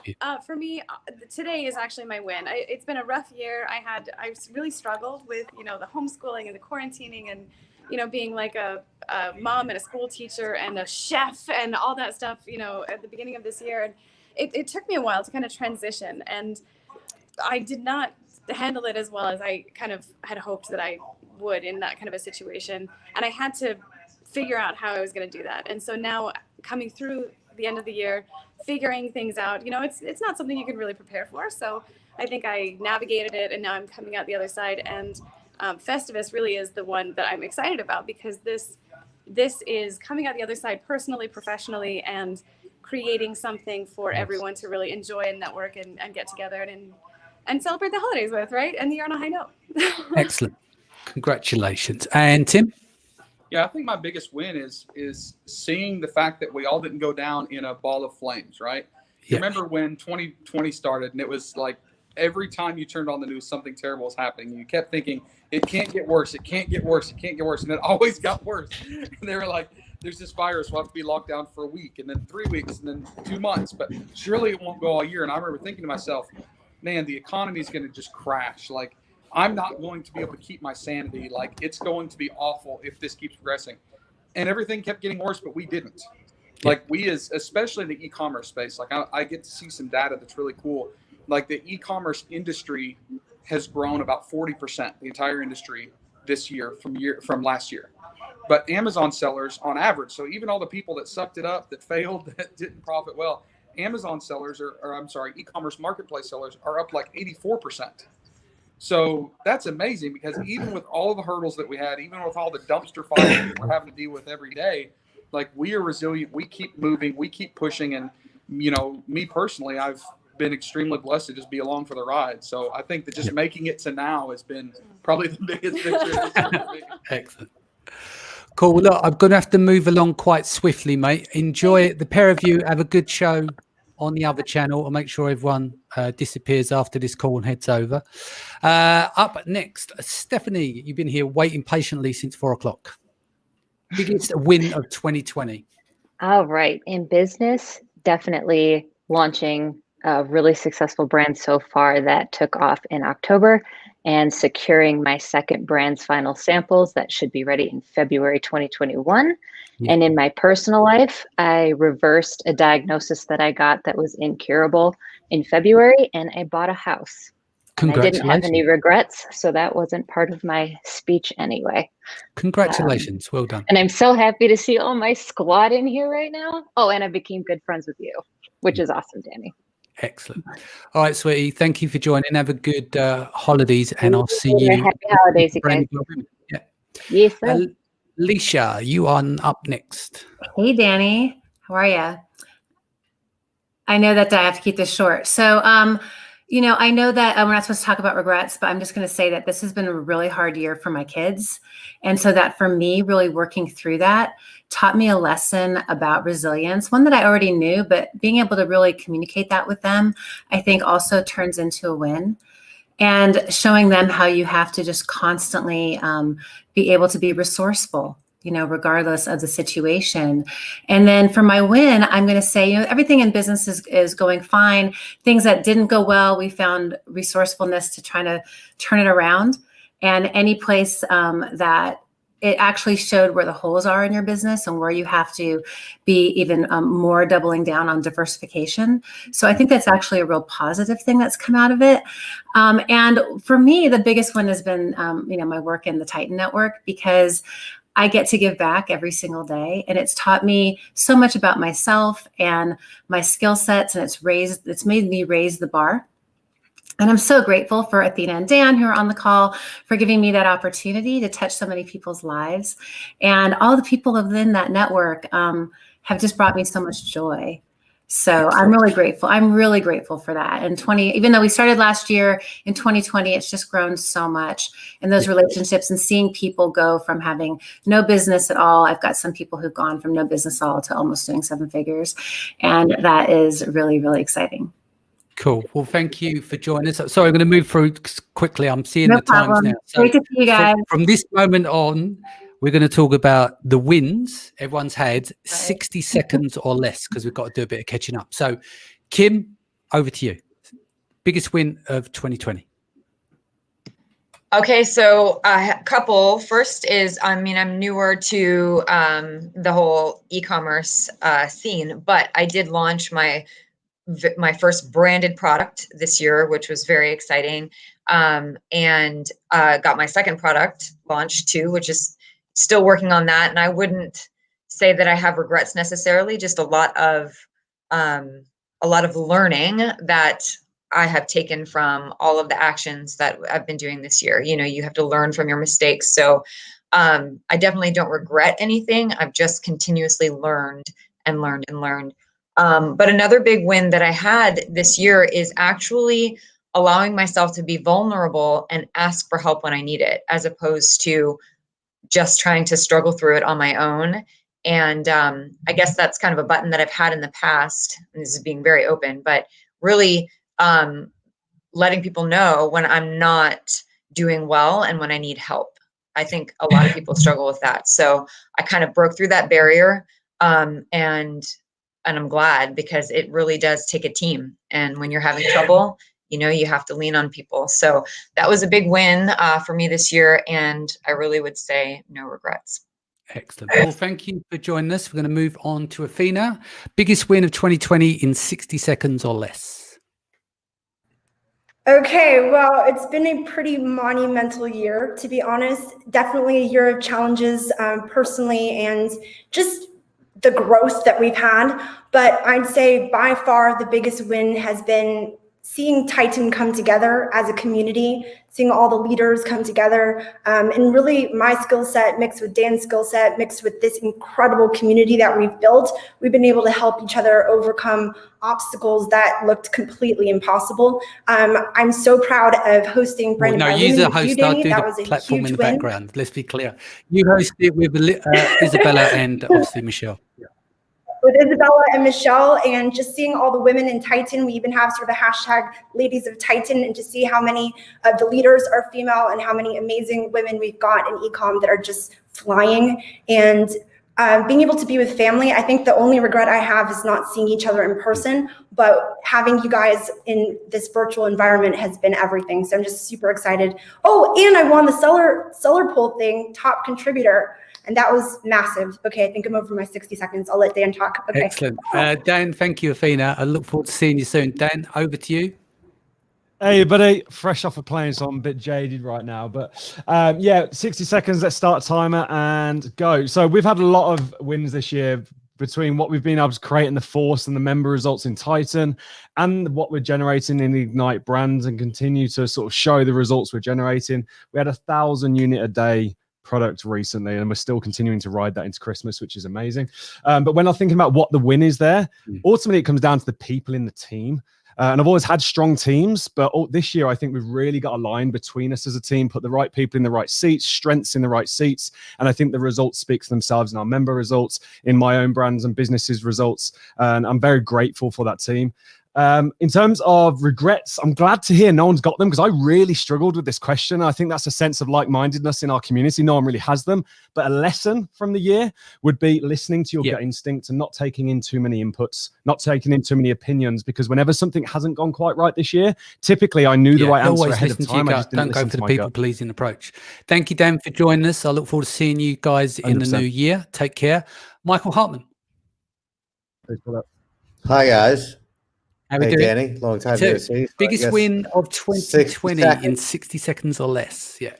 For me, today is actually my win. It's been a rough year. I really struggled with, the homeschooling and the quarantining and, being like a mom and a school teacher and a chef and all that stuff, at the beginning of this year. And it took me a while to kind of transition, and I did not handle it as well as I kind of had hoped that I would in that kind of a situation. And I had to figure out how I was going to do that. And so now coming through the end of the year, figuring things out, it's not something you can really prepare for. So I think I navigated it, and now I'm coming out the other side. And Festivus really is the one that I'm excited about, because this is coming out the other side personally, professionally, and creating something for everyone to really enjoy and network and get together and celebrate the holidays with, right? And the year on a high note. Excellent. Congratulations. And Tim? Yeah, I think my biggest win is seeing the fact that we all didn't go down in a ball of flames, right? Yeah. Remember when 2020 started, and it was like every time you turned on the news, something terrible was happening. You kept thinking, it can't get worse, it can't get worse, it can't get worse. And it always got worse. And they were like, there's this virus, we'll have to be locked down for a week, and then 3 weeks, and then 2 months. But surely it won't go all year. And I remember thinking to myself, man, the economy is going to just crash. Like, I'm not going to be able to keep my sanity. Like, it's going to be awful if this keeps progressing. And everything kept getting worse, but we didn't. Like, we especially in the e-commerce space, like I get to see some data that's really cool. Like, the e-commerce industry has grown about 40%, the entire industry this year from last year. But Amazon sellers on average, so even all the people that sucked it up, that failed, that didn't profit well, Amazon sellers e-commerce marketplace sellers are up like 84%. So that's amazing, because even with all the hurdles that we had, even with all the dumpster fires that we're having to deal with every day, like, we are resilient, we keep moving, we keep pushing. And, me personally, I've been extremely blessed to just be along for the ride. So I think that just making it to now has been probably the biggest victory. Excellent. Cool. Well, look, I'm going to have to move along quite swiftly, mate. Enjoy it. The pair of you have a good show on the other channel. I'll make sure everyone disappears after this call and heads over. Up next, Stephanie, you've been here waiting patiently since 4 o'clock. Biggest win of 2020. All right. In business, definitely launching a really successful brand so far that took off in October, and securing my second brand's final samples that should be ready in February 2021. Yeah. And in my personal life, I reversed a diagnosis that I got that was incurable in February, and I bought a house. And I didn't have any regrets, so that wasn't part of my speech anyway. Congratulations. Well done. And I'm so happy to see all my squad in here right now. Oh, and I became good friends with you, which is awesome, Danny. Excellent. All right, sweetie. Thank you for joining. Have a good holidays, and I'll see you. Happy holidays, you guys. Yeah. Yes, sir. Alycia, you are up next. Hey, Danny. How are you? I know that I have to keep this short. So, I know that we're not supposed to talk about regrets, but I'm just going to say that this has been a really hard year for my kids. And so that for me, really working through that taught me a lesson about resilience, one that I already knew, but being able to really communicate that with them, I think also turns into a win. And showing them how you have to just constantly be able to be resourceful, regardless of the situation. And then for my win, I'm going to say, everything in business is going fine. Things that didn't go well, we found resourcefulness to try to turn it around. And any place that it actually showed where the holes are in your business and where you have to be even more doubling down on diversification. So I think that's actually a real positive thing that's come out of it. And for me, the biggest one has been, my work in the Titan Network, because I get to give back every single day. And it's taught me so much about myself and my skill sets. And it's made me raise the bar. And I'm so grateful for Athena and Dan, who are on the call, for giving me that opportunity to touch so many people's lives. And all the people within that network have just brought me so much joy. So I'm really grateful. I'm really grateful for that. And even though we started last year, in 2020, it's just grown so much. And those relationships and seeing people go from having no business at all. I've got some people who've gone from no business at all to almost doing 7 figures. And that is really, really exciting. Cool. Well, thank you for joining us. Sorry, I'm going to move through quickly. I'm seeing No the times problem. now. So Great to see you guys. from this moment on, we're going to talk about the wins everyone's had, 60 seconds or less, because we've got to do a bit of catching up. So, Kim, over to you. Biggest win of 2020. Okay, so a couple. First is, I mean, I'm newer to the whole e-commerce scene, but I did launch my first branded product this year, which was very exciting, and got my second product launched too, which is still working on that. And I wouldn't say that I have regrets necessarily, just a lot of learning that I have taken from all of the actions that I've been doing this year. You know, you have to learn from your mistakes. So I definitely don't regret anything. I've just continuously learned and learned and learned. But another big win that I had this year is actually allowing myself to be vulnerable and ask for help when I need it, as opposed to just trying to struggle through it on my own. And I guess that's kind of a button that I've had in the past, and this is being very open, but really letting people know when I'm not doing well and when I need help. I think a lot of people struggle with that. So I kind of broke through that barrier, and I'm glad, because it really does take a team. And when you're having trouble, you know, you have to lean on people. So that was a big win for me this year. And I really would say no regrets. Excellent. Well, thank you for joining us. We're going to move on to Athena. Biggest win of 2020 in 60 seconds or less. Okay, well, it's been a pretty monumental year, to be honest. Definitely a year of challenges personally, and just the growth that we've had. But I'd say by far the biggest win has been seeing Titan come together as a community, seeing all the leaders come together, and really my skill set mixed with Dan's skill set, mixed with this incredible community that we've built. We've been able to help each other overcome obstacles that looked completely impossible. I'm so proud of hosting Brent. No, you the host. I'll do the platform in the background. Let's be clear. You host it with Izabela and obviously Michele. Yeah. With Izabela and Michele, and just seeing all the women in Titan. We even have sort of a hashtag Ladies of Titan, and to see how many of the leaders are female and how many amazing women we've got in e-com that are just flying. And being able to be with family, I think the only regret I have is not seeing each other in person, but having you guys in this virtual environment has been everything. So I'm just super excited. Oh, and I won the seller poll thing, top contributor. And that was massive. Okay, I think I'm over my 60 seconds. I'll let Dan talk. Okay. Excellent. Dan, thank you, Athena. I look forward to seeing you soon. Dan, over to you. Hey, buddy. Fresh off a plane, so I'm a bit jaded right now. But yeah, 60 seconds. Let's start timer and go. So we've had a lot of wins this year between what we've been able to create in the Force and the member results in Titan, and what we're generating in the Ignite brands, and continue to sort of show the results we're generating. We had 1,000 unit a day product recently, and we're still continuing to ride that into Christmas, which is amazing. But when I'm thinking about what the win is there, ultimately it comes down to the people in the team. And I've always had strong teams, but this year I think we've really got a line between us as a team, put the right people in the right seats, strengths in the right seats. And I think the results speak for themselves in our member results, in my own brands and businesses results. And I'm very grateful for that team. In terms of regrets, I'm glad to hear no one's got them, because I really struggled with this question. I think that's a sense of like-mindedness in our community. No one really has them. But a lesson from the year would be listening to your gut instinct and not taking in too many inputs, not taking in too many opinions, because whenever something hasn't gone quite right this year, typically I knew the right answer ahead of time. Don't go for the people-pleasing approach. Thank you, Dan, for joining us. I look forward to seeing you guys in 100%. The new year. Take care. Michael Hartman. Hi, guys. How we doing? Danny, long time no see. Biggest win of 2020 in 60 seconds or less. Yeah.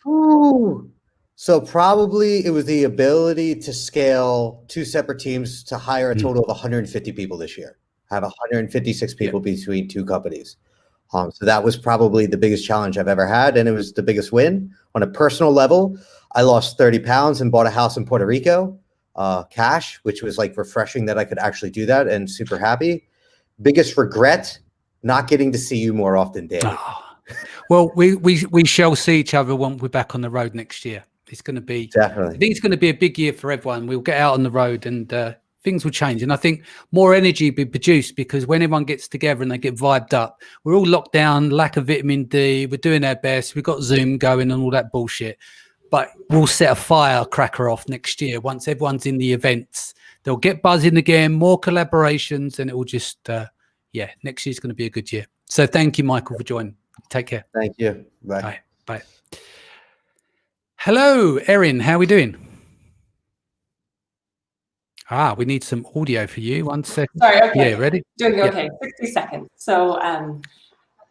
Ooh. So probably it was the ability to scale 2 separate teams to hire a total of 150 people this year. Have 156 people between 2 companies. So that was probably the biggest challenge I've ever had, and it was the biggest win. On a personal level, I lost 30 pounds and bought a house in Puerto Rico. Cash, which was like refreshing that I could actually do that, and super happy. Biggest regret, not getting to see you more often, Danny. Oh. Well, we shall see each other when we're back on the road next year. It's going to be definitely. I think it's going to be a big year for everyone. We'll get out on the road and things will change. And I think more energy will be produced because when everyone gets together and they get vibed up, we're all locked down, lack of vitamin D, we're doing our best, we've got Zoom going and all that bullshit. But we'll set a firecracker off next year once everyone's in the events. They'll get buzzing again, more collaborations, and it will just, next year's going to be a good year. So thank you, Michael, for joining. Take care. Thank you. Bye. Bye. Hello, Erin. How are we doing? We need some audio for you. 1 second. Sorry, okay. Yeah, ready? Doing Yeah. okay. 60 seconds. So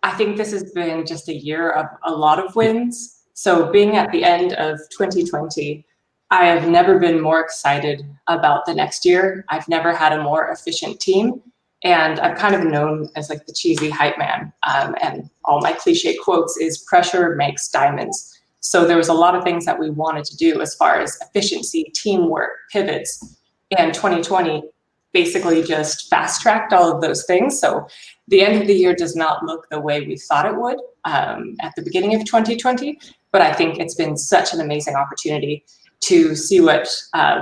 I think this has been just a year of a lot of wins. So being at the end of 2020, I have never been more excited about the next year. I've never had a more efficient team. And I'm kind of known as like the cheesy hype man. And all my cliche quotes is pressure makes diamonds. So there was a lot of things that we wanted to do as far as efficiency, teamwork, pivots. And 2020 basically just fast-tracked all of those things. So the end of the year does not look the way we thought it would at the beginning of 2020. But I think it's been such an amazing opportunity to see what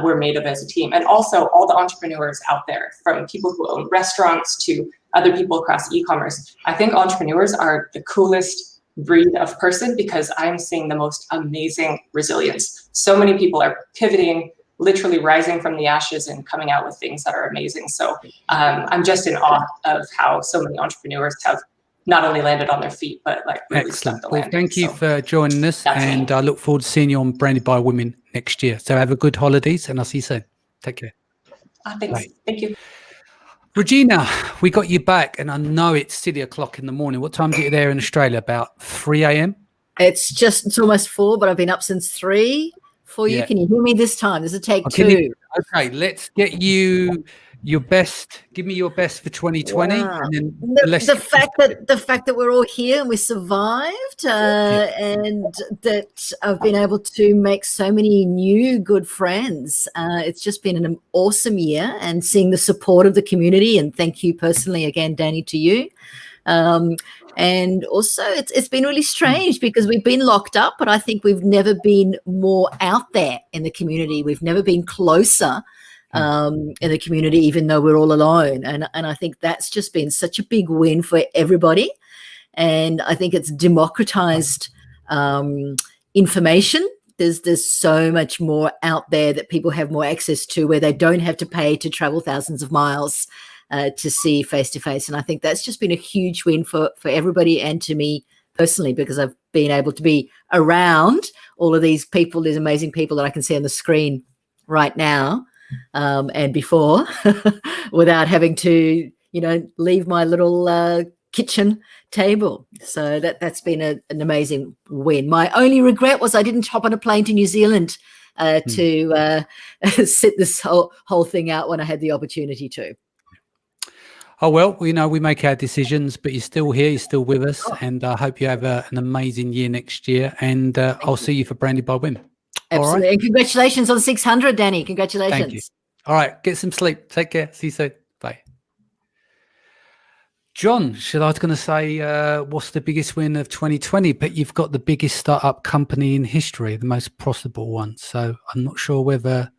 we're made of as a team. And also all the entrepreneurs out there, from people who own restaurants to other people across e-commerce. I think entrepreneurs are the coolest breed of person because I'm seeing the most amazing resilience. So many people are pivoting, literally rising from the ashes and coming out with things that are amazing. So I'm just in awe of how so many entrepreneurs have not only landed on their feet, but like really Excellent. stuck the Well, landing. thank you for joining us, and I look forward to seeing you on Branded by Women next year. So have a good holidays, and I'll see you soon. Take care. Thanks. Bye. Thank you. Regina, we got you back, and I know it's 3 o'clock in the morning. What time is it there in Australia? About 3 a.m.? It's almost 4, but I've been up since 3 for you. Yeah. Can you hear me this time? This is take Okay, 2. Okay, let's get you your best. Give me your best for 2020. Wow. And then The fact that we're all here and we survived, and that I've been able to make so many new good friends. It's just been an awesome year, and seeing the support of the community. And thank you personally again, Danny, to you. And also it's been really strange because we've been locked up, but I think we've never been more out there in the community. We've never been closer in the community, even though we're all alone. And I think that's just been such a big win for everybody. And I think it's democratized information. There's so much more out there that people have more access to, where they don't have to pay to travel thousands of miles to see face to face. And I think that's just been a huge win for everybody and to me personally, because I've been able to be around all of these people, these amazing people that I can see on the screen right now and before without having to, leave my little kitchen table. So that's been an amazing win. My only regret was I didn't hop on a plane to New Zealand to sit this whole thing out when I had the opportunity to. Oh, well, we make our decisions, but you're still here, you're still with us, and I hope you have an amazing year next year, and I'll see you for Branded by Women. Absolutely. All right? And congratulations on 600, Danny. Congratulations. Thank you. All right, get some sleep. Take care. See you soon. Bye. John, I was going to say, what's the biggest win of 2020? But you've got the biggest startup company in history, the most profitable one. So I'm not sure whether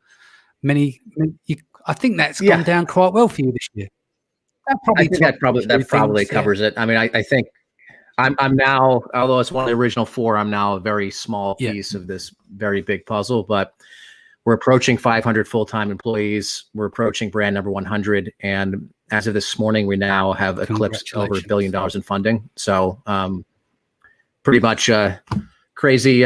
I think that's gone down quite well for you this year. I think that probably covers it. I mean, I think I'm now, although it's one of the original 4, I'm now a very small piece of this very big puzzle, but we're approaching 500 full-time employees. We're approaching brand number 100. And as of this morning, we now have eclipsed over $1 billion in funding. So pretty much crazy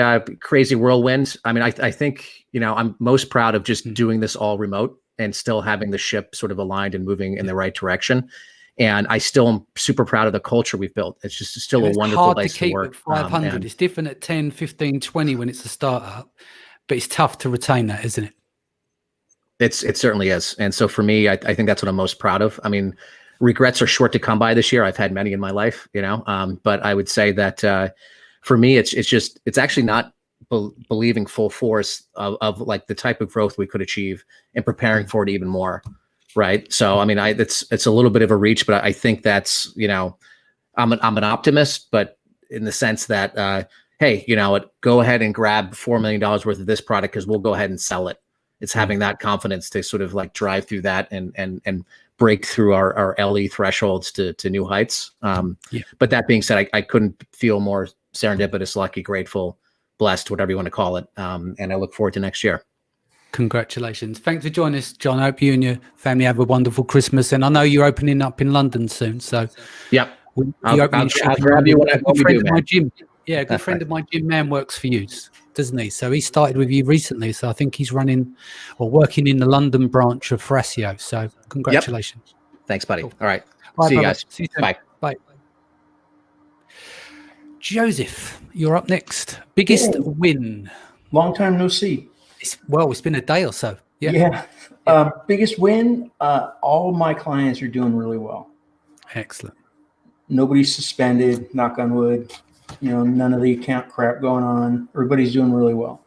whirlwind. I mean, I think, I'm most proud of just doing this all remote and still having the ship sort of aligned and moving in the right direction. And I still am super proud of the culture we've built. It's just still a wonderful place to work. It's hard to keep at 500. It's different at 10, 15, 20 when it's a startup, but it's tough to retain that, isn't it? It certainly is. And so for me, I think that's what I'm most proud of. I mean, regrets are short to come by this year. I've had many in my life, but I would say that for me, it's actually not believing full force of like the type of growth we could achieve and preparing for it even more. Right. So, I mean, it's a little bit of a reach, but I think that's, I'm an optimist, but in the sense that, hey, go ahead and grab $4 million worth of this product because we'll go ahead and sell it it's having that confidence to sort of like drive through that and break through our LE thresholds to new heights. But that being said, I couldn't feel more serendipitous, lucky, grateful, blessed, whatever you want to call it. And I look forward to next year. Congratulations. Thanks for joining us, John. I hope you and your family have a wonderful Christmas. And I know you're opening up in London soon. So I'll grab you when we do, man. My gym. Yeah, a good friend of mine, Jim Mann, works for you, doesn't he? So he started with you recently. So I think he's running or working in the London branch of Thrasio. So congratulations. Thanks, buddy. Cool. All right. Bye, See you brother. guys. See you soon. Bye. Bye. Joseph, you're up next. Biggest win. Long time no see. It's been a day or so. Yeah. Biggest win. All my clients are doing really well. Excellent. Nobody's suspended, knock on wood. None of the account crap going on. Everybody's doing really well.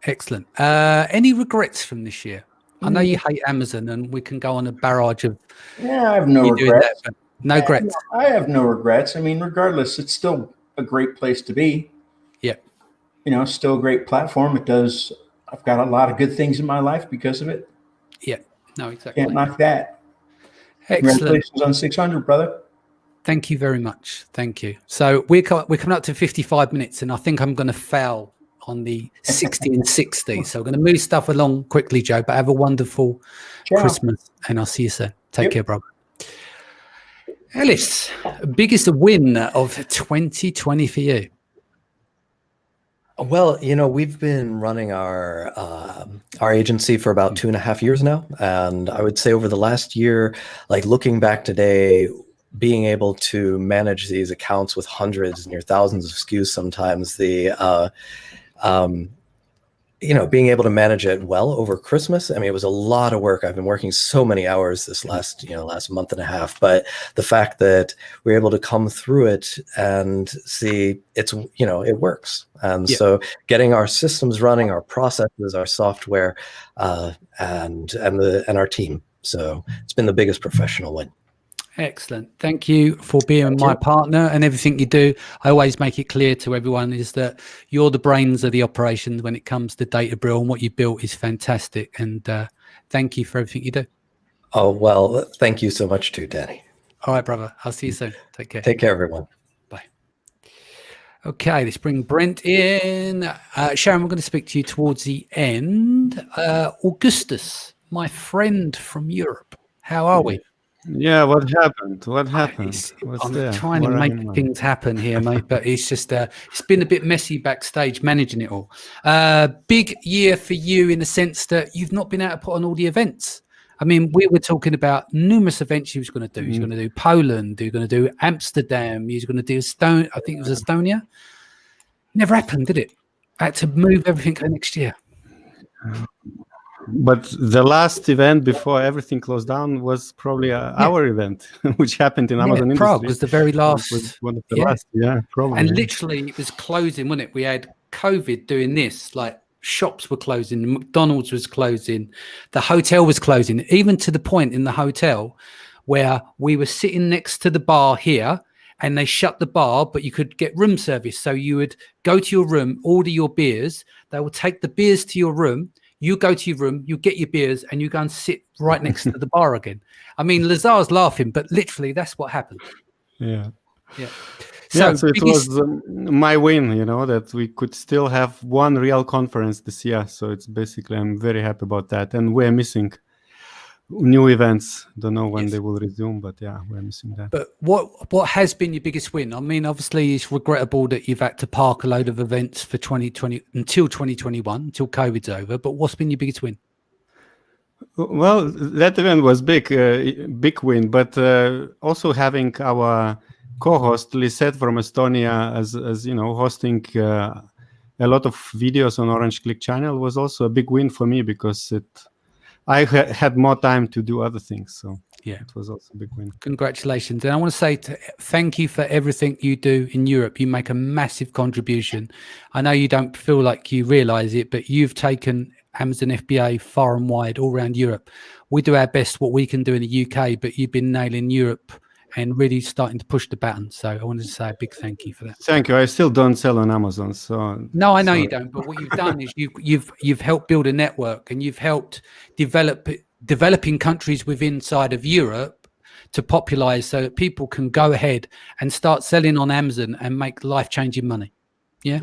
Excellent. Any regrets from this year? I know you hate Amazon, and we can go on a barrage of. Yeah, I have no regrets. No regrets. I have no regrets. I mean, regardless, it's still a great place to be. Yeah. Still a great platform. I've got a lot of good things in my life because of it. Yeah. No, exactly. Can't knock that. Excellent. Congratulations on 600, brother. Thank you very much. Thank you. So we're coming up to 55 minutes, and I think I'm going to foul on the 60 and 60. So we're going to move stuff along quickly, Joe, but have a wonderful Christmas, and I'll see you soon. Take care, brother. Ellis, biggest win of 2020 for you? Well, we've been running our agency for about 2.5 years now. And I would say over the last year, like looking back today, being able to manage these accounts with hundreds, near thousands of SKUs sometimes, being able to manage it well over Christmas. I mean, it was a lot of work. I've been working so many hours this last month and a half, but the fact that we're able to come through it and see it works. And so getting our systems running, our processes, our software, and our team. So it's been the biggest professional win. Excellent. Thank you for being my partner and everything you do. I always make it clear to everyone is that you're the brains of the operations when it comes to Databril, and what you built is fantastic. And thank you for everything you do. Oh, well, thank you so much too, Danny. All right, brother. I'll see you soon. Take care. Take care, everyone. Bye. Okay, let's bring Brent in. Sharon, we're going to speak to you towards the end. Augustas, my friend from Europe. How are we? Yeah, what happened? I'm trying to make things happen here, mate, but it's just it's been a bit messy backstage managing it all. Big year for you in the sense that you've not been able to put on all the events. I mean, we were talking about numerous events you was going to do. You're going to do Poland, you're going to do Amsterdam, you're going to do I think it was Estonia. Never happened, did it? I had to move everything for next year. But the last event before everything closed down was probably our event, which happened in Amazon Prague Industries. was the very last. Was one of the last, probably. And literally, it was closing, wasn't it? We had COVID doing this, like shops were closing, McDonald's was closing, the hotel was closing, even to the point in the hotel where we were sitting next to the bar here, and they shut the bar, but you could get room service. So you would go to your room, order your beers. They will take the beers to your room. You go to your room, you get your beers, and you go and sit right next to the bar again. I mean, Lazar's laughing, but literally that's what happened. Yeah. So it was my win, that we could still have one real conference this year. So it's basically, I'm very happy about that. And we're missing new events. Don't know when they will resume, but we're missing that. But what has been your biggest win? I mean, obviously it's regrettable that you've had to park a load of events for 2020 until 2021, until COVID's over. But what's been your biggest win? Well, that event was big win, but also having our co-host Lisette from Estonia as hosting a lot of videos on Orange Click channel was also a big win for me because I had more time to do other things. So it was also a big win. Congratulations. And I want to say thank you for everything you do in Europe. You make a massive contribution. I know you don't feel like you realize it, but you've taken Amazon FBA far and wide all around Europe. We do our best what we can do in the UK, but you've been nailing Europe and really starting to push the button. So I wanted to say a big thank you for that. Thank you. I still don't sell on Amazon, so no, I know sorry. you don't. But what you've done is you've helped build a network, and you've helped developing countries inside of Europe to popularize so that people can go ahead and start selling on Amazon and make life-changing money. Yeah.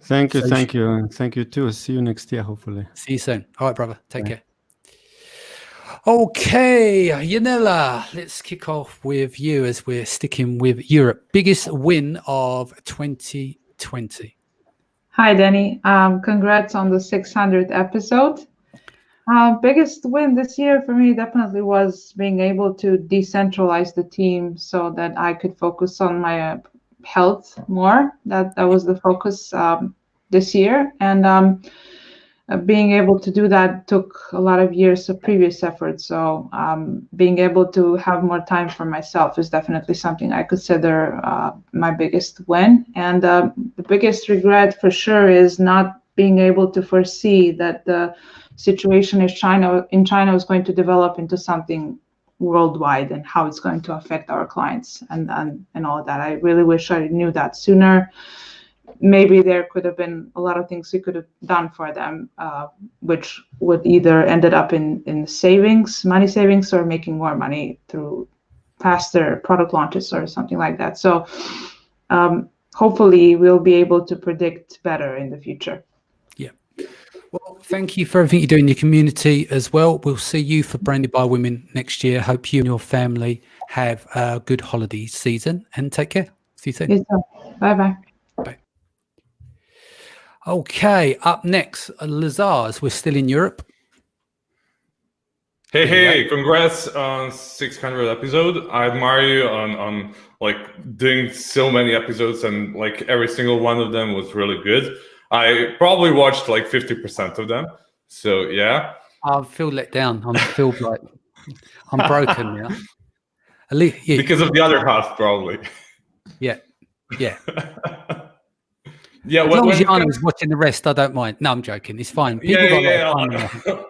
Thank you, So thank you, and thank you too. See you next year, hopefully. See you soon. All right, brother. Take care. Okay, Yanela, let's kick off with you as we're sticking with Europe. Biggest win of 2020. Hi, Danny. Congrats on the 600th episode. Biggest win this year for me definitely was being able to decentralize the team so that I could focus on my health more. That was the focus this year, and being able to do that took a lot of years of previous effort. So being able to have more time for myself is definitely something I consider my biggest win. And the biggest regret for sure is not being able to foresee that the situation in China is going to develop into something worldwide and how it's going to affect our clients and all of that. I really wish I knew that sooner. Maybe there could have been a lot of things we could have done for them, which would either ended up in savings, money savings, or making more money through faster product launches or something like that. So hopefully we'll be able to predict better in the future. Yeah. Well, thank you for everything you do in your community as well. We'll see you for Branded by Women next year. Hope you and your family have a good holiday season, and take care. See you soon. Yes, bye-bye. Bye. Okay, up next, Lazar. We're still in Europe. Hey, congrats on 600 episode. I admire you on like doing so many episodes, and like every single one of them was really good. I probably watched like 50% of them. So yeah. I feel let down. I feel like I'm broken now. Yeah. Because of the other half, probably. Yeah. Yeah. Yeah. As long as Jana was watching the rest, I don't mind. No, I'm joking. It's fine. People got a lot of fun.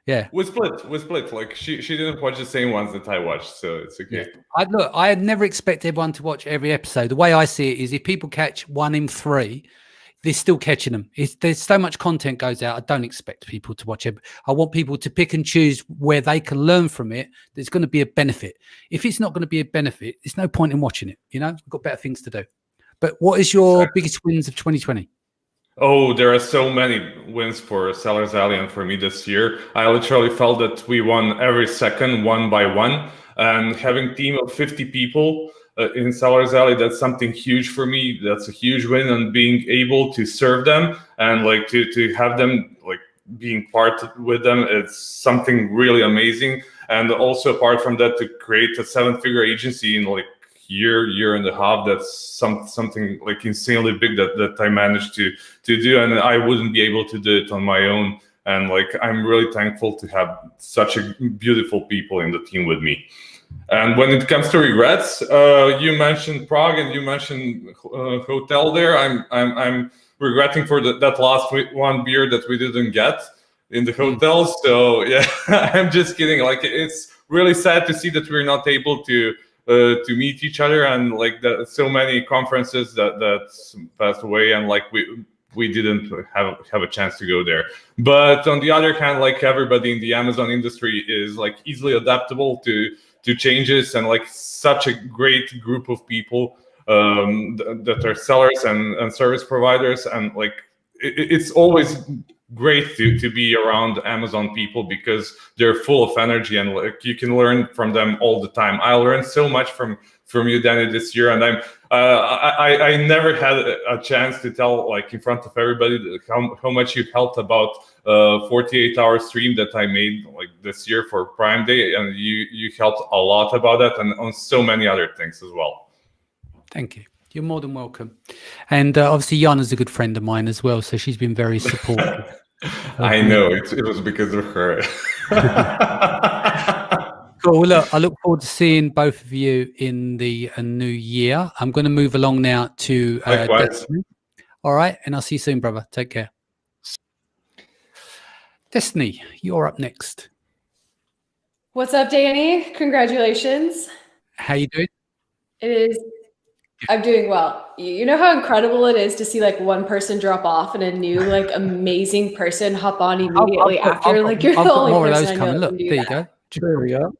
Yeah. We split. Like she didn't watch the same ones that I watched, so it's okay. Yeah. I had never expected everyone to watch every episode. The way I see it is if people catch 1 in 3, they're still catching them. There's so much content goes out. I don't expect people to watch it. I want people to pick and choose where they can learn from it. There's going to be a benefit. If it's not going to be a benefit, there's no point in watching it. You know, we've got better things to do. But what is your biggest wins of 2020? Oh, there are so many wins for Sellers Alley and for me this year. I literally felt that we won every second, one by one. And having a team of 50 people in Sellers Alley, that's something huge for me. That's a huge win, and being able to serve them and like to have them like being part with them, it's something really amazing. And also apart from that, to create a 7-figure agency in like year and a half, that's something like insanely big that I managed to do, and I wouldn't be able to do it on my own. And like I'm really thankful to have such a beautiful people in the team with me. And when it comes to regrets, you mentioned Prague and you mentioned hotel there. I'm regretting for that last one beer that we didn't get in the hotel. So yeah, I'm just kidding. Like it's really sad to see that we're not able to meet each other, and like so many conferences that passed away, and like we didn't have a chance to go there. But on the other hand, like everybody in the Amazon industry is like easily adaptable to changes, and like such a great group of people that are sellers and service providers, and like it's always great to be around Amazon people because they're full of energy, and like you can learn from them all the time. I learned so much from you, Danny, this year, and I never had a chance to tell like in front of everybody how much you helped about 48-hour stream that I made like this year for Prime Day, and you helped a lot about that and on so many other things as well. Thank you. You're more than welcome. And obviously Jana's a good friend of mine as well, so she's been very supportive. I know, it was because of her. Cool. Well, look, I look forward to seeing both of you in the new year. I'm going to move along now to Destaney. All right, and I'll see you soon, brother. Take care. Destaney, you're up next. What's up, Danny? Congratulations. How you doing? It is. I'm doing well. You know how incredible it is to see like one person drop off and a new like amazing person hop on immediately after. Like you're the only more of person those I know coming. that Look, can do there you that. go. There we go.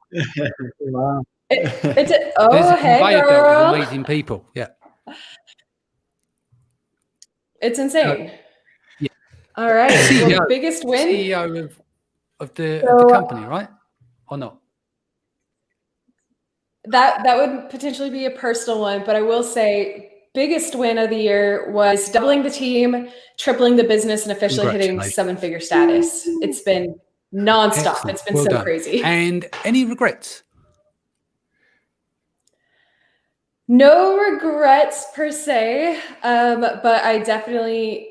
Wow. It's a, There's oh a hey conveyor belt of girl. amazing people. Yeah. It's insane. Yeah. All right. CEO, Well, biggest win. CEO of the company, right? Or not? That would potentially be a personal one, but I will say biggest win of the year was doubling the team, tripling the business, and officially hitting seven-figure status. It's been nonstop. Excellent. It's been Well so done. crazy. And any regrets? No regrets per se, but I definitely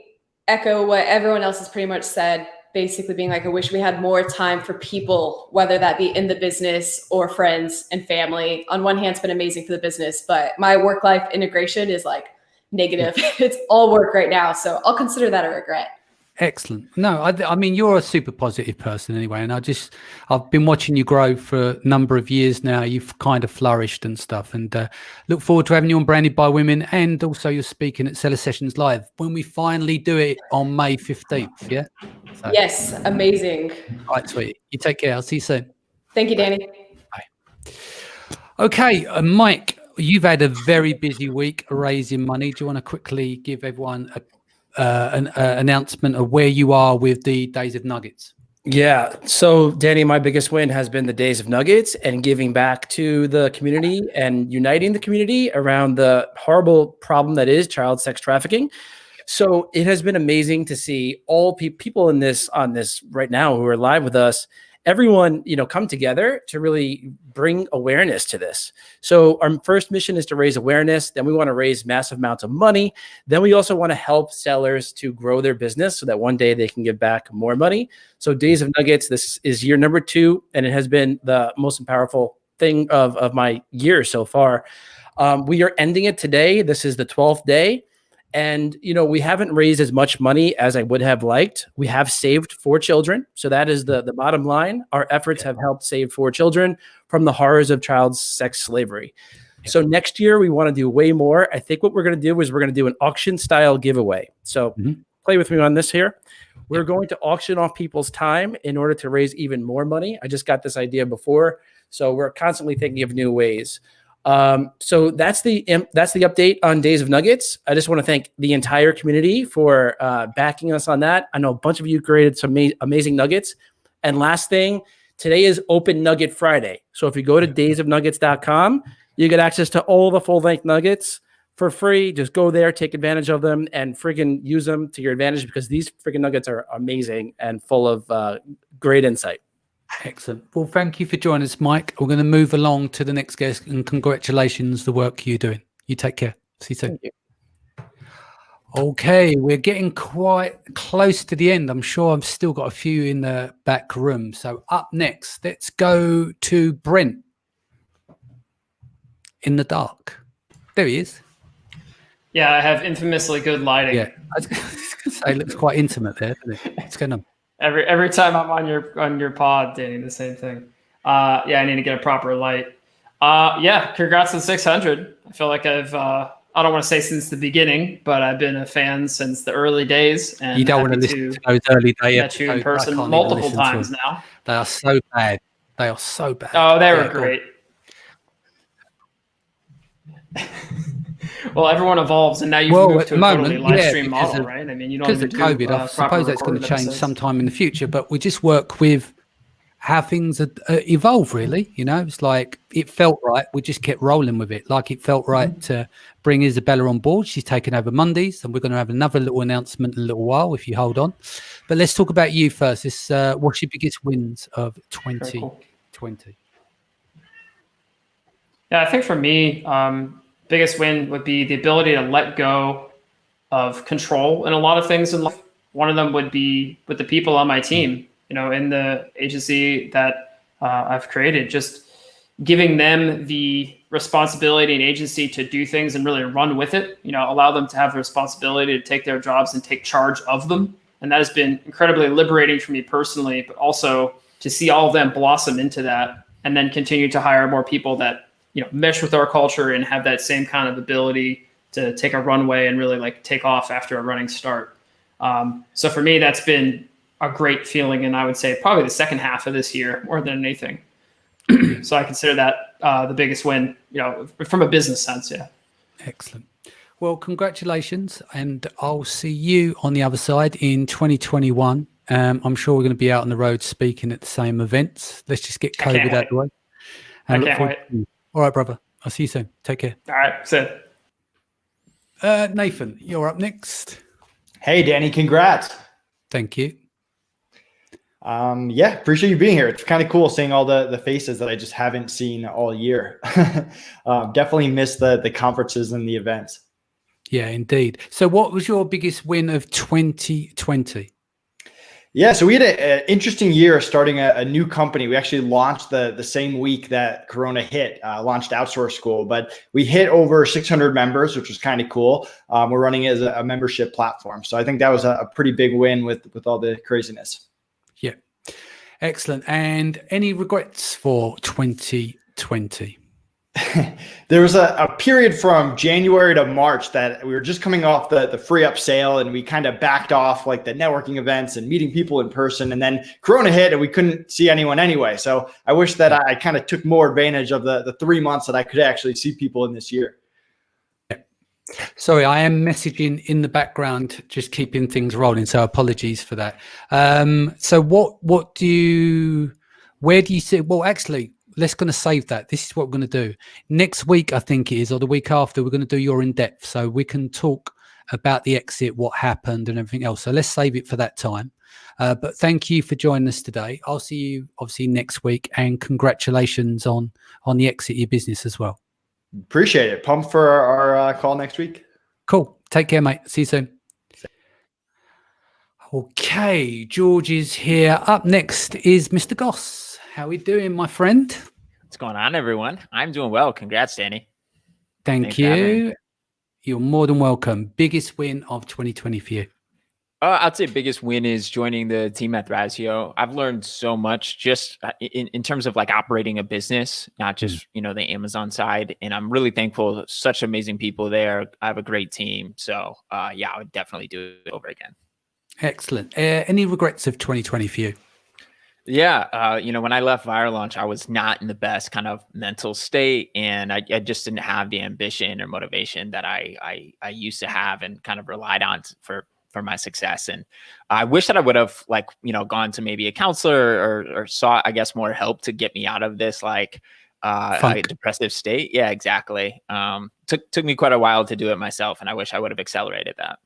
echo what everyone else has pretty much said, basically being like, I wish we had more time for people, whether that be in the business or friends and family. On one hand, it's been amazing for the business, but my work-life integration is like negative. It's all work right now, so I'll consider that a regret. Excellent. No, I mean, you're a super positive person anyway. And I've been watching you grow for a number of years now. You've kind of flourished and stuff, and look forward to having you on Branded by Women. And also you're speaking at Seller Sessions Live when we finally do it on May 15th. Yeah. So, yes. Amazing. all right, sweetie. You take care. I'll see you soon. Thank you, Danny. Bye. Okay. Mike, you've had a very busy week raising money. Do you want to quickly give everyone an announcement of where you are with the Days of Nuggets? Yeah. So, Danny, my biggest win has been the Days of Nuggets and giving back to the community and uniting the community around the horrible problem that is child sex trafficking. So it has been amazing to see all people on this right now who are live with us. Everyone, come together to really bring awareness to this. So our first mission is to raise awareness. Then we want to raise massive amounts of money. Then we also want to help sellers to grow their business so that one day they can give back more money. So Days of Nuggets, this is year number 2, and it has been the most powerful thing of my year so far. We are ending it today. This is the 12th day. And, we haven't raised as much money as I would have liked. We have saved 4 children. So that is the bottom line. Our efforts have helped save 4 children from the horrors of child sex slavery. Yeah. So next year, we want to do way more. I think what we're going to do is we're going to do an auction style giveaway. So play with me on this here. We're going to auction off people's time in order to raise even more money. I just got this idea before. So we're constantly thinking of new ways. So that's the update on Days of Nuggets. I just want to thank the entire community for backing us on that. I know a bunch of you created some amazing nuggets. And last thing, today is Open Nugget Friday. So if you go to daysofnuggets.com, you get access to all the full-length nuggets for free. Just go there, take advantage of them, and freaking use them to your advantage because these freaking nuggets are amazing and full of great insight. Excellent. Well, thank you for joining us, Mike. We're going to move along to the next guest, and congratulations the work you're doing. You take care. See you soon. Thank you. Okay, we're getting quite close to the end. I'm sure I've still got a few in the back room. So up next, let's go to Brent in the dark. There he is. Yeah, I have infamously good lighting. Yeah, I was going to say it looks quite intimate there, doesn't it? What's going on? Every time I'm on your pod, Danny, the same thing. Yeah, I need to get a proper light. Yeah, congrats on 600. I feel like I've I don't want to say since the beginning, but I've been a fan since the early days. And you don't want to listen to those early days. Met you in person multiple times now. They are so bad. They are so bad. Oh, they were great. Well, everyone evolves, and now you've moved to a totally live stream model, right? I mean, you don't because of COVID. I suppose that's going to change sometime in the future, but we just work with how things evolve, really. It's like it felt right. We just kept rolling with it. Like it felt right to bring Izabela on board. She's taken over Mondays, and we're going to have another little announcement in a little while if you hold on. But let's talk about you first. What's your biggest wins of 2020? Yeah, I think for me, biggest win would be the ability to let go of control in a lot of things in life. One of them would be with the people on my team, in the agency that I've created, just giving them the responsibility and agency to do things and really run with it, allow them to have the responsibility to take their jobs and take charge of them. And that has been incredibly liberating for me personally, but also to see all of them blossom into that and then continue to hire more people that mesh with our culture and have that same kind of ability to take a runway and really like take off after a running start. So for me, that's been a great feeling. And I would say probably the second half of this year more than anything. So I consider that the biggest win, from a business sense. Yeah. Excellent. Well, congratulations. And I'll see you on the other side in 2021. I'm sure we're going to be out on the road speaking at the same events. Let's just get COVID out of the way. I can't wait. All right, brother. I'll see you soon. Take care. All right. So, Nathan, you're up next. Hey, Danny, congrats. Thank you. Yeah, appreciate you being here. It's kind of cool seeing all the faces that I just haven't seen all year. Definitely missed the conferences and the events. Yeah, indeed. So what was your biggest win of 2020? Yeah, so we had an interesting year starting a new company. We actually launched the same week that Corona hit, launched Outsource School, but we hit over 600 members, which was kind of cool. We're running it as a membership platform. So I think that was a pretty big win with all the craziness. Yeah, excellent. And any regrets for 2020? There was a period from January to March that we were just coming off the free up sale, and we kind of backed off like the networking events and meeting people in person. And then Corona hit and we couldn't see anyone anyway. So I wish that I kind of took more advantage of the 3 months that I could actually see people in this year. Sorry, I am messaging in the background, just keeping things rolling. So apologies for that. So where do you see, well, actually, let's going to save that. This is what we're going to do. Next week, I think it is, or the week after, we're going to do your in-depth. So we can talk about the exit, what happened and everything else. So let's save it for that time. But thank you for joining us today. I'll see you obviously next week, and congratulations on the exit of your business as well. Appreciate it. Pumped for our call next week. Cool. Take care, mate. See you soon. Okay, George is here. Up next is Mr. Goss. How are we doing, my friend? What's going on, everyone? I'm doing well. Congrats, Danny. Thank you. You're more than welcome. Biggest win of 2020 for you? I'd say biggest win is joining the team at Thrasio. I've learned so much just in terms of like operating a business, not just, the Amazon side. And I'm really thankful. Such amazing people there. I have a great team. So yeah, I would definitely do it over again. Excellent. Any regrets of 2020 for you? Yeah. When I left Viral Launch, I was not in the best kind of mental state, and I just didn't have the ambition or motivation that I used to have and kind of relied on for my success. And I wish that I would have gone to maybe a counselor or sought, I guess, more help to get me out of this depressive state. Yeah, exactly. Took me quite a while to do it myself, and I wish I would have accelerated that.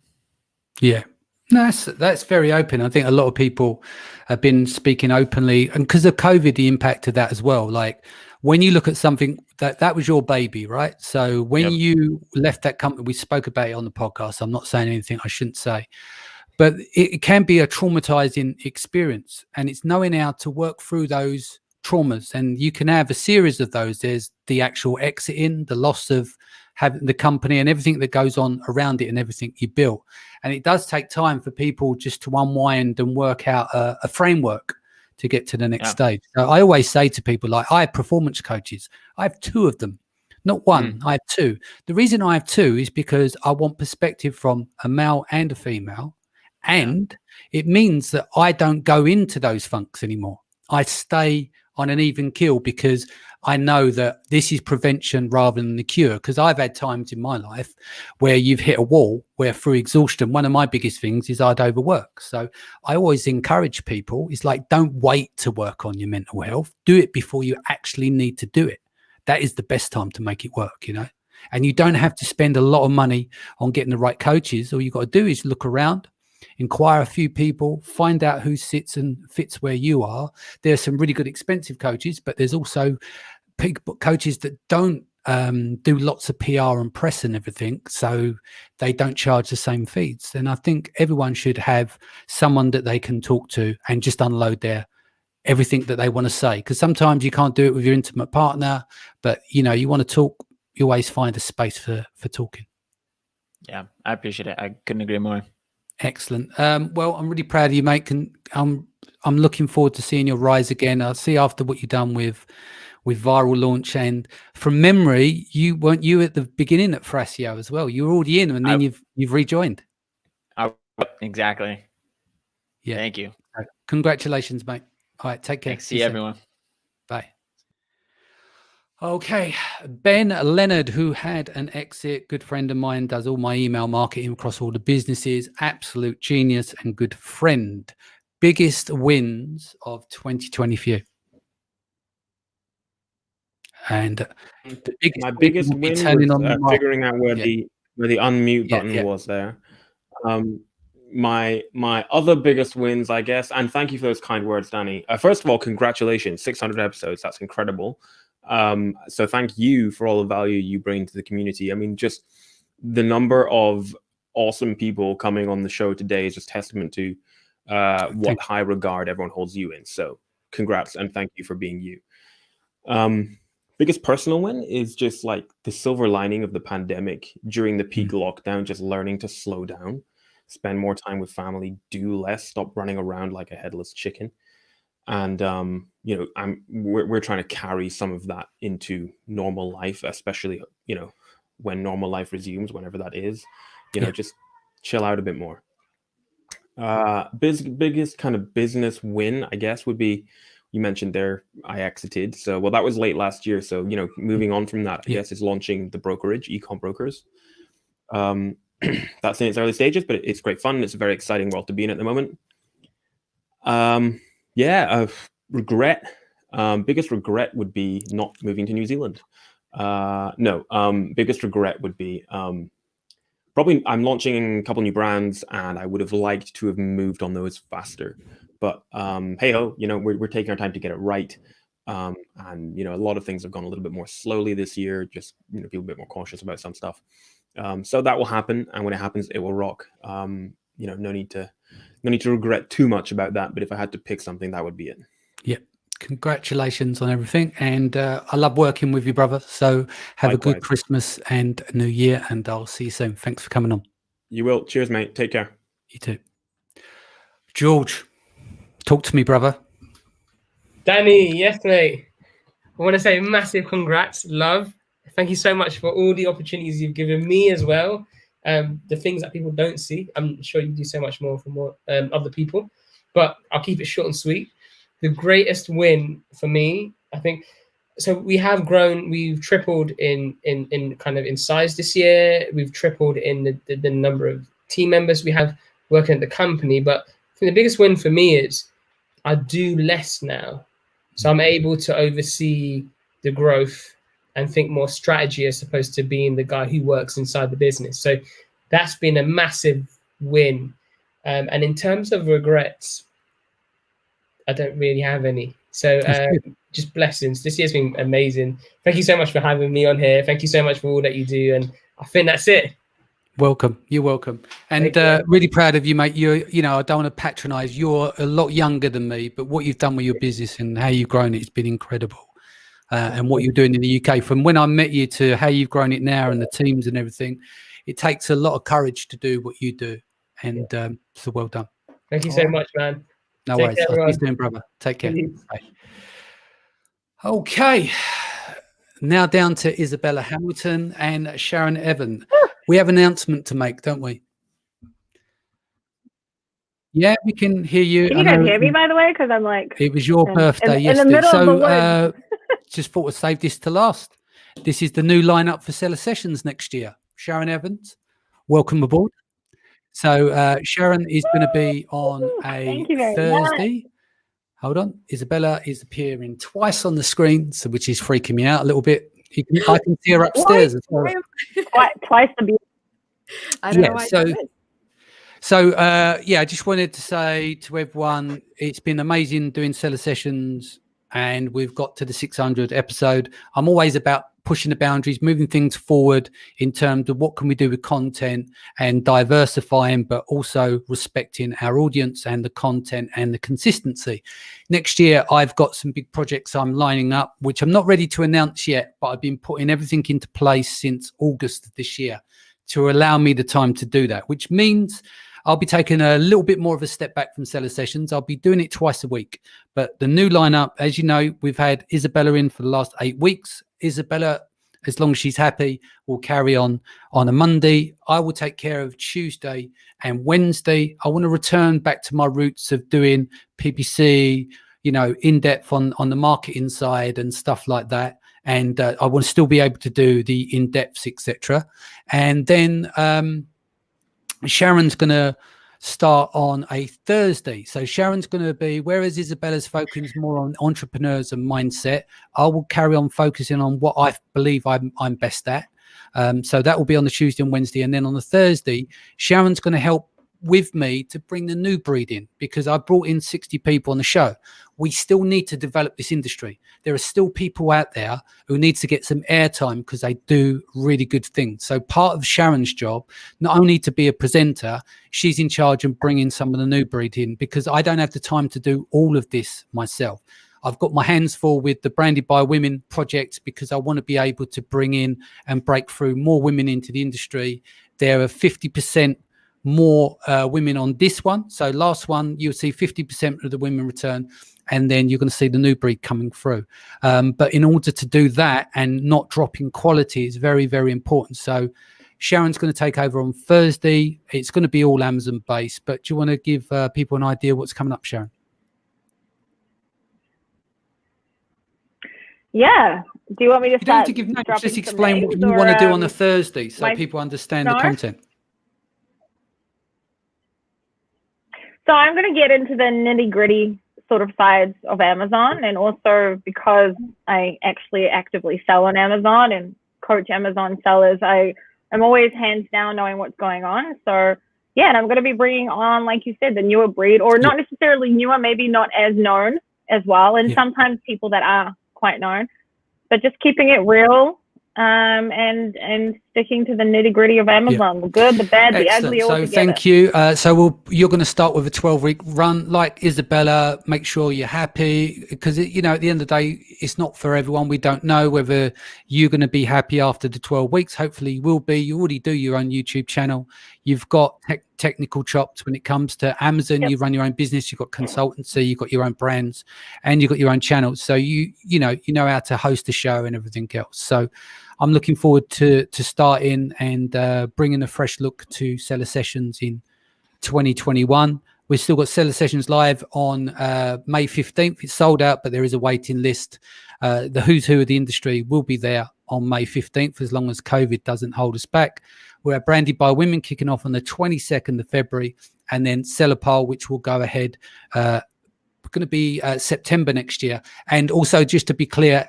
Yeah. No, that's very open. I think a lot of people have been speaking openly, and because of COVID, the impact of that as well. Like when you look at something that was your baby, right? So when you left that company, we spoke about it on the podcast. I'm not saying anything I shouldn't say, but it can be a traumatizing experience, and it's knowing how to work through those traumas. And you can have a series of those. There's the actual exiting, the loss of having the company and everything that goes on around it and everything you built. And it does take time for people just to unwind and work out a framework to get to the next stage. So I always say to people, like, I have performance coaches. I have 2 of them, not one. I have 2. The reason I have 2 is because I want perspective from a male and a female. And it means that I don't go into those funks anymore. I stay on an even keel because I know that this is prevention rather than the cure. Because I've had times in my life where you've hit a wall where through exhaustion, one of my biggest things is I'd overwork. So I always encourage people, it's like, don't wait to work on your mental health. Do it before you actually need to do it. That is the best time to make it work, and you don't have to spend a lot of money on getting the right coaches. All you've got to do is look around, inquire a few people, find out who sits and fits where you are. There's some really good expensive coaches, but there's also coaches that don't do lots of PR and press and everything, so they don't charge the same fees. And I think everyone should have someone that they can talk to and just unload everything that they want to say. Because sometimes you can't do it with your intimate partner, but you want to talk, you always find a space for talking. Yeah, I appreciate it. I couldn't agree more. Excellent. Well, I'm really proud of you, mate. I'm looking forward to seeing your rise again. I'll see after what you've done with with Viral Launch. And from memory, weren't you at the beginning at Thrasio as well? You were already in, and then you've rejoined. Exactly. Yeah. Thank you. Congratulations, mate. All right, take care. Thanks. See everyone. Bye. Okay, Ben Leonard, who had an exit, good friend of mine, does all my email marketing across all the businesses, absolute genius and good friend. Biggest wins of 2020 for you? And my biggest win was figuring out where the unmute button was there. My other biggest wins, I guess, and thank you for those kind words, Danny. First of all, congratulations, 600 episodes. That's incredible. So thank you for all the value you bring to the community. I mean, just the number of awesome people coming on the show today is just testament to what high regard everyone holds you in. So congrats and thank you for being you. Biggest personal win is just like the silver lining of the pandemic during the peak lockdown, just learning to slow down, spend more time with family, do less, stop running around like a headless chicken. And, we're trying to carry some of that into normal life, especially, when normal life resumes, whenever that is, just chill out a bit more. Biggest kind of business win, I guess, would be, you mentioned there, I exited. So, well, that was late last year. So, moving on from that, I guess, is launching the brokerage, Ecom Brokers. That's in its early stages, but it's great fun. It's a very exciting world to be in at the moment. Regret. Biggest regret would be not moving to New Zealand. Biggest regret would be probably I'm launching a couple new brands, and I would have liked to have moved on those faster. But hey ho, we're taking our time to get it right. And a lot of things have gone a little bit more slowly this year. Just people a bit more cautious about some stuff. So that will happen, and when it happens, it will rock. No need to regret too much about that. But if I had to pick something, that would be it. Yeah. Congratulations on everything. And I love working with you, brother. So have a good Christmas and New Year, and I'll see you soon. Thanks for coming on. You will. Cheers, mate. Take care. You too. George, talk to me, brother. Danny, yes, mate. I want to say massive congrats, love. Thank you so much for all the opportunities you've given me as well. The things that people don't see. I'm sure you do so much more for more other people, but I'll keep it short and sweet. The greatest win for me, I think, so we have grown, we've tripled in kind of in size this year. We've tripled in the number of team members we have working at the company. But I think the biggest win for me is I do less now. So I'm able to oversee the growth and think more strategy as opposed to being the guy who works inside the business. So that's been a massive win. And in terms of regrets, I don't really have any. So just blessings. This year's been amazing. Thank you so much for having me on here. Thank you so much for all that you do. And I think that's it. Welcome. You're welcome. And really proud of you, mate. I don't want to patronize. You're a lot younger than me, but what you've done with your business and how you've grown it's been incredible. And what you're doing in the UK, from when I met you to how you've grown it now and the teams and everything, it takes a lot of courage to do what you do. And so well done. Thank you so much, man. No worries. I'll see you soon, brother. Take care. Bye. Okay. Now down to Izabela Hamilton and Sharon Evan. We have an announcement to make, don't we? Yeah, we can hear you. Can you guys hear me, by the way? Because I'm like... It was your birthday yesterday. In the middle of the woods. Just thought we'd save this to last. This is the new lineup for Seller Sessions next year. Sharon Evans, welcome aboard. So Sharon is going to be on a Thursday. Hold on. Isabella is appearing twice on the screen, which is freaking me out a little bit. I can see her upstairs as well. Twice the beauty. I don't know why. I just wanted to say to everyone, it's been amazing doing Seller Sessions, and we've got to the 600th episode. I'm always about pushing the boundaries, moving things forward in terms of what can we do with content and diversifying, but also respecting our audience and the content and the consistency. Next year, I've got some big projects I'm lining up, which I'm not ready to announce yet, but I've been putting everything into place since August of this year to allow me the time to do that, which means I'll be taking a little bit more of a step back from Seller Sessions. I'll be doing it twice a week. But the new lineup, as you know, we've had Izabela in for the last 8 weeks. Izabela, as long as she's happy, will carry on a Monday. I will take care of Tuesday and Wednesday. I want to return back to my roots of doing PPC, in depth on the marketing side and stuff like that. And I want to still be able to do the in-depths, etc. And then Sharon's going to start on a Thursday. So Sharon's going to be, whereas Izabela's focusing more on entrepreneurs and mindset, I will carry on focusing on what I believe I'm best at. So that will be on the Tuesday and Wednesday. And then on the Thursday, Sharon's going to help with me to bring the new breed in, because I brought in 60 people on the show. We still need to develop this industry. There are still people out there who need to get some airtime because they do really good things. So part of Sharon's job, not only to be a presenter, she's in charge of bringing some of the new breed in, because I don't have the time to do all of this myself. I've got my hands full with the Branded by Women project because I want to be able to bring in and break through more women into the industry. There are 50% more women on this one. So last one, you'll see 50% of the women return, and then you're going to see the new breed coming through. But in order to do that and not drop in quality is very, very important. So Sharon's going to take over on Thursday. It's going to be all Amazon based, but do you want to give people an idea what's coming up, Sharon? Yeah. Do you want me to start? You don't have to give names, just explain what you want to do on a Thursday so people understand the content. So I'm going to get into the nitty-gritty sort of sides of Amazon, and also because I actually actively sell on Amazon and coach Amazon sellers, I'm always hands down knowing what's going on. So yeah, and I'm going to be bringing on, like you said, the newer breed, or not necessarily newer, maybe not as known as well, and sometimes people that are quite known, but just keeping it real. And sticking to the nitty gritty of Amazon, the good, the bad, the ugly, all together. Thank you. So you're going to start with a 12-week run like Izabela. Make sure you're happy, because at the end of the day, it's not for everyone. We don't know whether you're going to be happy after the 12 weeks. Hopefully you will be. You already do your own YouTube channel. You've got technical chops when it comes to Amazon. You run your own business. You've got consultancy. You've got your own brands, and you've got your own channels. So you know how to host a show and everything else. So I'm looking forward to starting and bringing a fresh look to Seller Sessions in 2021. We've still got Seller Sessions live on May 15th. It's sold out, but there is a waiting list. The who's who of the industry will be there on May 15th, as long as COVID doesn't hold us back. We're at Branded by Women kicking off on the 22nd of February, and then Seller Poll, which will go ahead going to be September next year. And also, just to be clear,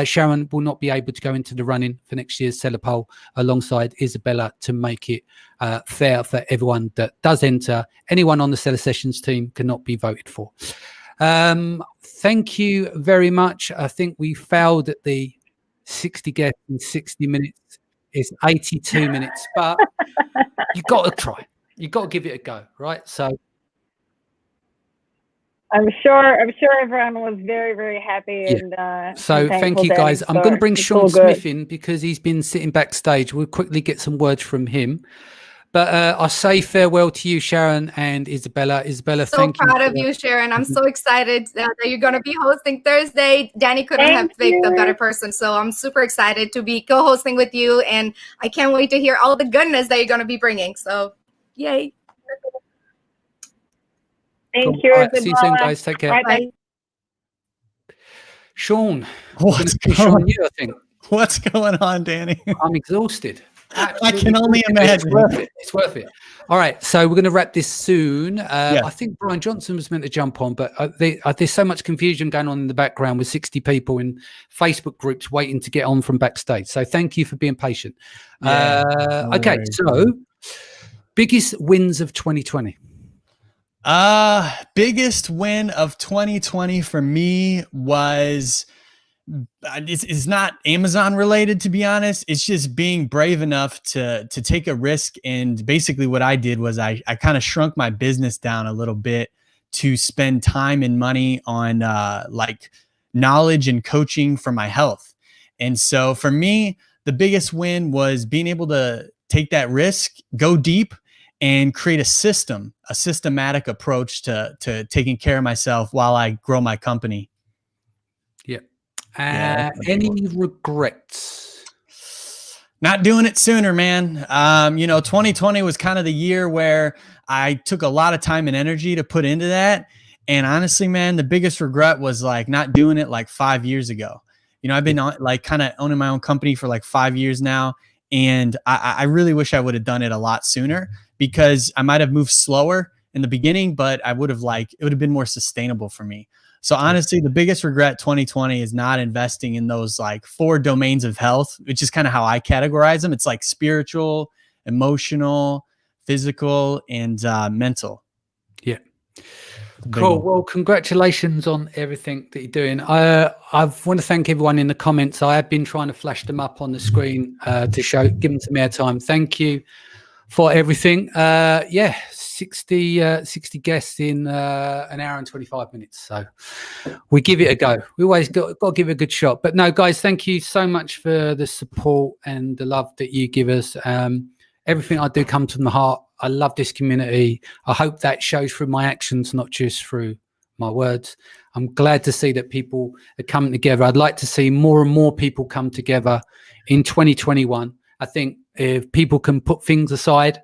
Sharon will not be able to go into the running for next year's Seller Poll alongside Izabela to make it fair for everyone that does enter. Anyone on the Seller Sessions team cannot be voted for. Thank you very much. I think we failed at the 60 guests in 60 minutes. It's 82 minutes, but you've got to try. You've got to give it a go, right? So I'm sure everyone was very, very happy. And so thank you guys. I'm going to bring Sean Smith in because he's been sitting backstage. We'll quickly get some words from him. But I'll say farewell to you, Sharon and Izabela. Izabela, thank you. So proud of you, Sharon. I'm so excited that you're going to be hosting Thursday. Danny couldn't have picked a better person. So I'm super excited to be co-hosting with you. And I can't wait to hear all the goodness that you're going to be bringing. So yay. Thank you. See you soon, guys. Take care. Bye. Sean, what's going on? I think. What's going on, Danny? I'm exhausted. I can only imagine. It's worth it. All right, so we're going to wrap this soon. I think Brian Johnson was meant to jump on, but there's so much confusion going on in the background with 60 people in Facebook groups waiting to get on from backstage. So thank you for being patient. Okay, so biggest wins of 2020. Biggest win of 2020 for me was it's not Amazon related, to be honest. It's just being brave enough to take a risk. And basically what I did was I kind of shrunk my business down a little bit to spend time and money on like knowledge and coaching for my health. And so for me, the biggest win was being able to take that risk, go deep, and create a systematic approach to taking care of myself while I grow my company. Any regrets? Not doing it sooner, man. 2020 was kind of the year where I took a lot of time and energy to put into that. And honestly, man, the biggest regret was like not doing it like 5 years ago. I've been like kind of owning my own company for like 5 years now. And I really wish I would have done it a lot sooner, because I might have moved slower in the beginning, but it would have been more sustainable for me. So honestly, the biggest regret 2020 is not investing in those like 4 domains of health, which is kind of how I categorize them. It's like spiritual, emotional, physical, and mental. Yeah. Cool. Well, congratulations on everything that you're doing. I want to thank everyone in the comments. I have been trying to flash them up on the screen to give them some airtime. Thank you for everything. 60 guests in an hour and 25 minutes. So we give it a go. We always got to give it a good shot. But no, guys, thank you so much for the support and the love that you give us. Everything I do comes from the heart. I love this community. I hope that shows through my actions, not just through my words. I'm glad to see that people are coming together. I'd like to see more and more people come together in 2021. I think if people can put things aside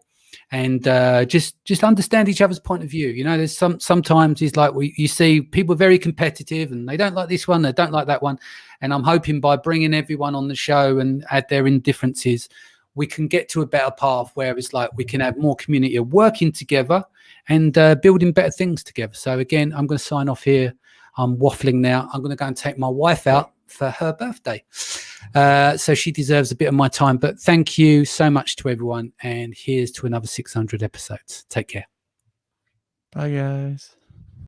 and just understand each other's point of view. There's sometimes it's like you see people are very competitive and they don't like this one, they don't like that one. And I'm hoping by bringing everyone on the show and add their indifferences, we can get to a better path where it's like we can have more community working together and building better things together. So again, I'm going to sign off here. I'm waffling now. I'm going to go and take my wife out for her birthday. So she deserves a bit of my time. But thank you so much to everyone. And here's to another 600 episodes. Take care. Bye, guys.